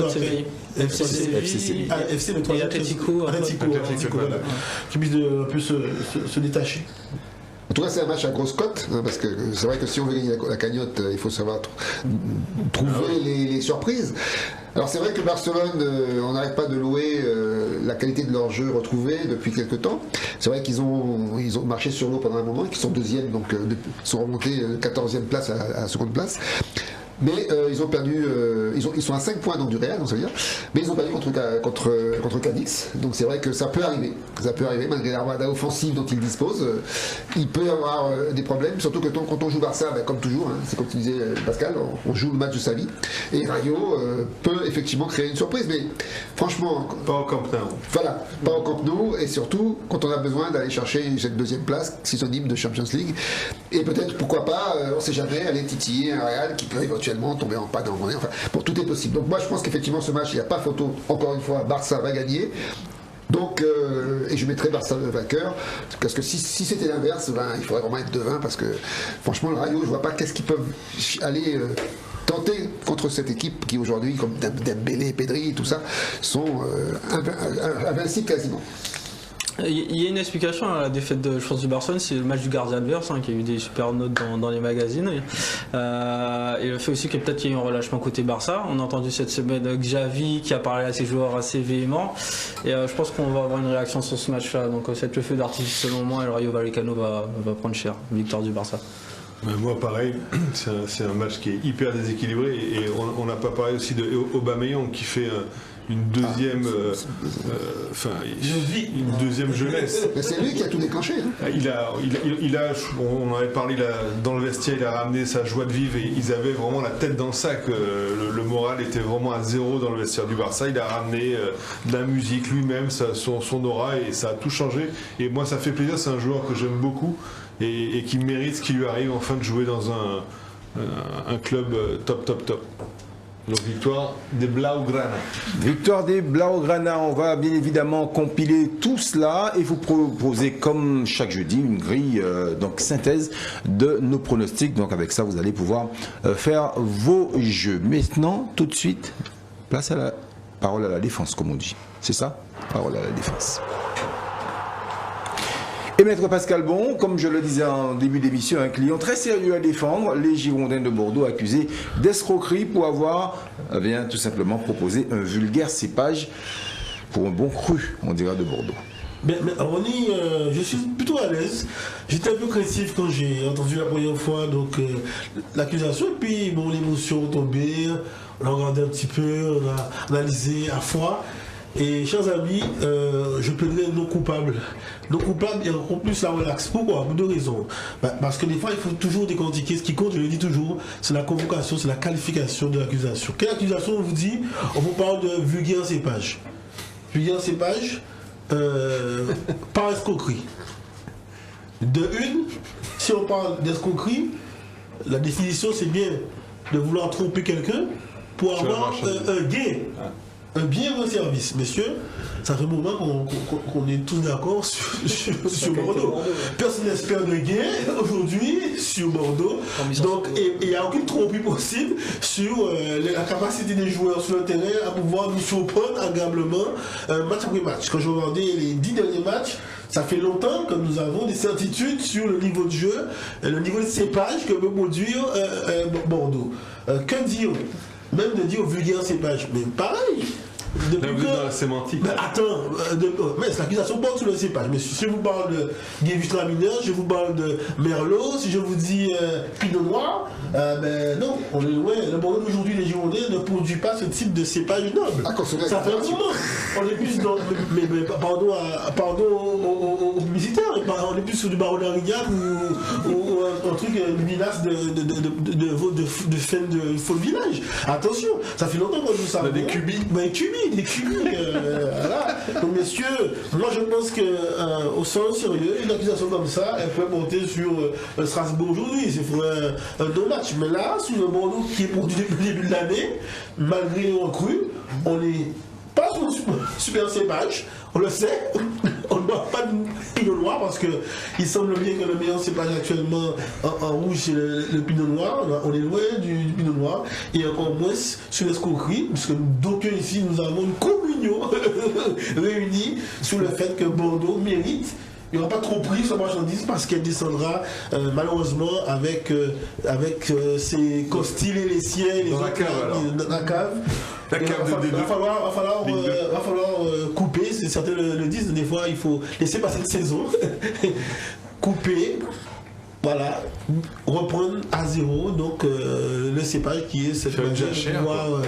FC le troisième. Atlético, voilà. Qui puisse un peu se détacher. En tout cas, c'est un match à grosse cote, hein, parce que c'est vrai que si on veut gagner la cagnotte, il faut savoir trouver les surprises. Alors c'est vrai que Barcelone, on n'arrête pas de louer la qualité de leur jeu retrouvé depuis quelques temps. C'est vrai qu'ils ont marché sur l'eau pendant un moment, qu'ils sont deuxième, donc ils sont remontés 14e place à la seconde place. Mais ils ont perdu, ils sont à 5 points donc, du Real, donc ça veut dire, mais ils ont perdu contre Cadix. Donc c'est vrai que ça peut arriver malgré l'armada offensive dont ils disposent. Il peut y avoir des problèmes, surtout que quand on joue Barça, comme toujours, hein, c'est comme tu disais Pascal, on joue le match de sa vie. Et Rayo peut effectivement créer une surprise, mais franchement... Pas au Camp Nou. Voilà, pas au Camp Nou, et surtout quand on a besoin d'aller chercher cette deuxième place, synonyme de Champions League. Et peut-être, pourquoi pas, on ne sait jamais, aller titiller un Real qui peut éventuellement tomber en panne, enfin, bon, tout est possible. Donc moi je pense qu'effectivement ce match, il n'y a pas photo, encore une fois, Barça va gagner. Donc, et je mettrai Barça vainqueur, parce que si c'était l'inverse, il faudrait vraiment être devin, parce que franchement le Rayo, je vois pas qu'est-ce qu'ils peuvent aller tenter contre cette équipe qui aujourd'hui, comme Dembélé, Pedri, tout ça, sont invincibles quasiment. Il y a une explication à la défaite je pense, du Barcelone, c'est le match du gardien adverse qui a eu des super notes dans les magazines. Et le fait aussi que peut-être il y a eu un relâchement côté Barça. On a entendu cette semaine Xavi qui a parlé à ses joueurs assez véhément. Et je pense qu'on va avoir une réaction sur ce match-là. Donc c'est le feu d'artifice selon moi et le Rayo Vallecano va prendre cher. Victoire du Barça. Moi pareil, c'est un match qui est hyper déséquilibré et on n'a pas parlé aussi de Aubameyang qui fait une deuxième une deuxième jeunesse. Mais c'est lui qui a tout déclenché. Hein. On en avait parlé dans le vestiaire, il a ramené sa joie de vivre et ils avaient vraiment la tête dans le sac. Le moral était vraiment à zéro dans le vestiaire du Barça. Il a ramené de la musique lui-même, son aura et ça a tout changé. Et moi ça fait plaisir, c'est un joueur que j'aime beaucoup et qui mérite ce qui lui arrive enfin de jouer dans un club top. Donc victoire des Blaugrana. Victoire des Blaugrana. On va bien évidemment compiler tout cela et vous proposer comme chaque jeudi une grille donc synthèse de nos pronostics. Donc avec ça vous allez pouvoir faire vos jeux. Maintenant tout de suite place à la parole à la défense comme on dit. C'est ça? Parole à la défense. Et Maître Pascal Bon, comme je le disais en début d'émission, un client très sérieux à défendre, les Girondins de Bordeaux accusés d'escroquerie pour avoir tout simplement proposé un vulgaire cépage pour un bon cru, on dira, de Bordeaux. Mais Ronnie, je suis plutôt à l'aise. J'étais un peu craintif quand j'ai entendu la première fois donc l'accusation. Et puis, bon, l'émotion tombée, on a regardé un petit peu, on a analysé à froid. Et chers amis, je plaiderai non coupable. Non coupable et encore plus la relax. Pourquoi? Pour deux raisons. Parce que des fois, il faut toujours décortiquer. Ce qui compte, je le dis toujours, c'est la convocation, c'est la qualification de l'accusation. Quelle accusation on vous dit? On vous parle de vulgaire cépage. Vulgaire cépage, par escroquerie. De une, si on parle d'escroquerie, la définition c'est bien de vouloir tromper quelqu'un pour avoir un gain. Un bien ou un service, messieurs, ça fait un moment qu'on est tous d'accord sur Bordeaux. Personne n'espère de gain aujourd'hui sur Bordeaux. Donc, il n'y a aucune tromperie possible sur la capacité des joueurs sur le terrain à pouvoir nous surprendre agréablement match après match. Quand je regardais les 10 derniers matchs, ça fait longtemps que nous avons des certitudes sur le niveau de jeu, le niveau de cépage que peut produire Bordeaux. Que dire? Même de dire vulgaire cépage, mais pareil. Là, vous êtes dans la sémantique. Mais attends, mais l'accusation porte sur le cépage. Mais si je vous parle de Guévitra mineur, je vous parle de Merlot, si je vous dis Pinot Noir, ben non, on est loin. Le Bordeaux d'aujourd'hui, les Girondins ne produisent pas ce type de cépage noble. Ça fait un moment. On est plus dans. Mais pardon aux publicitaires, on est plus sur du Baron d'Arignac ou un truc, une menace de fin de faux village. Attention, ça fait longtemps que nous savons. Des cubis. Des cubis, voilà. Donc messieurs, moi je pense que au sens sérieux, une accusation comme ça, elle peut monter sur Strasbourg aujourd'hui, c'est pour un deux matchs. Mais là, sur le Bordeaux qui est produit depuis le début de l'année, malgré les recrues, on n'est pas sur le super cépage, on le sait, on ne boit pas de Pinot Noir parce qu'il semble bien que le meilleur cépage actuellement en rouge c'est le Pinot Noir, on est loin du Pinot Noir et encore moins sur l'escroquerie, puisque d'aucuns ici nous avons une communion réunie sur le fait que Bordeaux mérite. Il n'y aura pas trop pris sa marchandise parce qu'elle descendra malheureusement avec ses costiles et les siens dans la cave. Il va falloir couper, certains le disent, des fois il faut laisser passer une saison, couper, voilà, reprendre à zéro donc le cépage qui est cette manière de pouvoir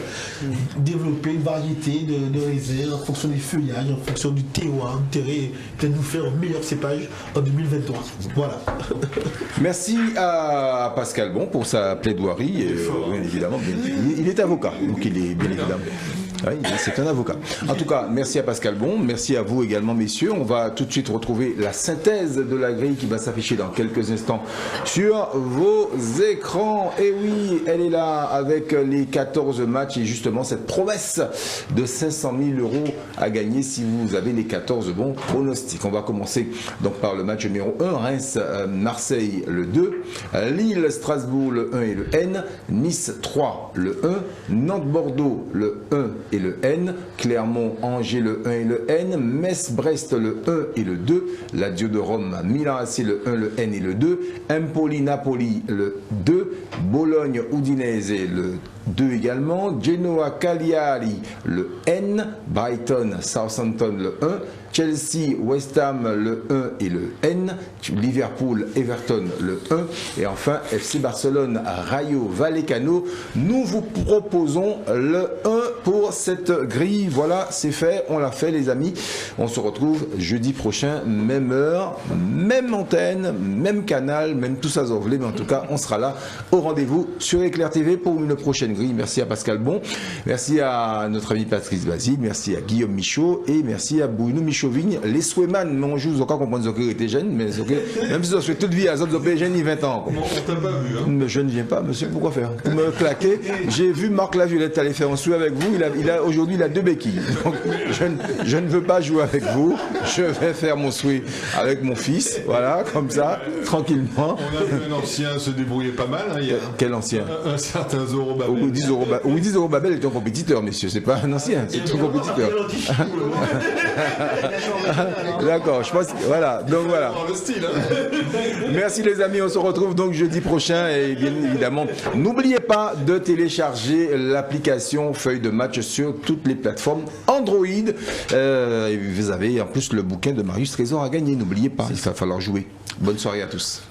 développer une variété de raisins en fonction des feuillages, en fonction du terroir, du terrain, et peut-être nous faire un meilleur cépage en 2023. Voilà. Merci à Pascal Bon pour sa plaidoirie. Bien évidemment, il est avocat, donc il est bien évidemment. Oui, c'est un avocat. En tout cas, merci à Pascal Bon, merci à vous également, messieurs. On va tout de suite retrouver la synthèse de la grille qui va s'afficher dans quelques instants sur vos écrans. Et oui, elle est là avec les 14 matchs et justement cette promesse de 500 000 € à gagner si vous avez les 14 bons pronostics. On va commencer donc par le match numéro 1, Reims-Marseille le 2, Lille-Strasbourg le 1 et le N, Nice-3 le 1, Nantes-Bordeaux le 1 et le N, Clermont-Angers le 1 et le N, Metz-Brest le 1 et le 2, Lazio de Rome, Milan-AC le 1, le N et le 2, Empoli-Napoli le 2, Bologne-Udinese le 2 également, Genoa-Cagliari le N, Brighton-Southampton le 1, Chelsea-West Ham le 1 et le N, Liverpool-Everton le 1 et enfin FC Barcelone-Rayo Vallecano. Nous vous proposons le 1 pour cette grille. Voilà, c'est fait, on l'a fait les amis. On se retrouve jeudi prochain, même heure, même antenne, même canal, même tout ça zorvelé, mais en tout cas on sera là au rendez-vous sur Éclair TV pour une prochaine grille. Merci à Pascal Bon, merci à notre ami Patrice Basile, merci à Guillaume Michaud et merci à Bruno Michaud-Vigne, les Swayman. Mais on joue encore comprendre que était jeune, mais même si on se fait toute vie à Zop Zopé, jeune, il 20 ans. On t'a pas vu, hein. Mais je ne viens pas, monsieur, pourquoi faire? Pour me claquer, j'ai vu Marc Laviolette aller faire un swing avec vous, aujourd'hui il a 2 béquilles. Donc je ne veux pas jouer avec vous, je vais faire mon swing avec mon fils, voilà, comme ça, tranquillement. On a vu un ancien se débrouiller pas mal, hein, Quel ancien? Un certain Zorobabel. Oui, Zorobabel est un compétiteur, messieurs, c'est pas un ancien, c'est un compétiteur. D'accord, je pense, voilà, donc voilà. Dans le style, hein. Merci les amis, on se retrouve donc jeudi prochain et bien évidemment, n'oubliez pas de télécharger l'application Feuille de match match sur toutes les plateformes Android. Et vous avez en plus le bouquin de Marius Trésor à gagner. N'oubliez pas, il va falloir jouer. Bonne soirée à tous.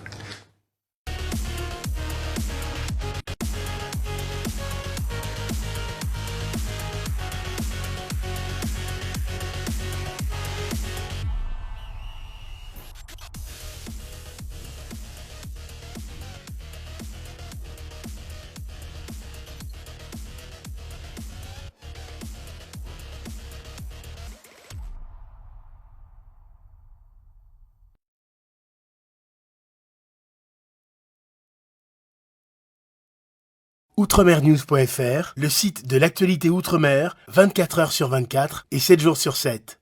Outremernews.fr, le site de l'actualité outre-mer, 24 heures sur 24 et 7 jours sur 7.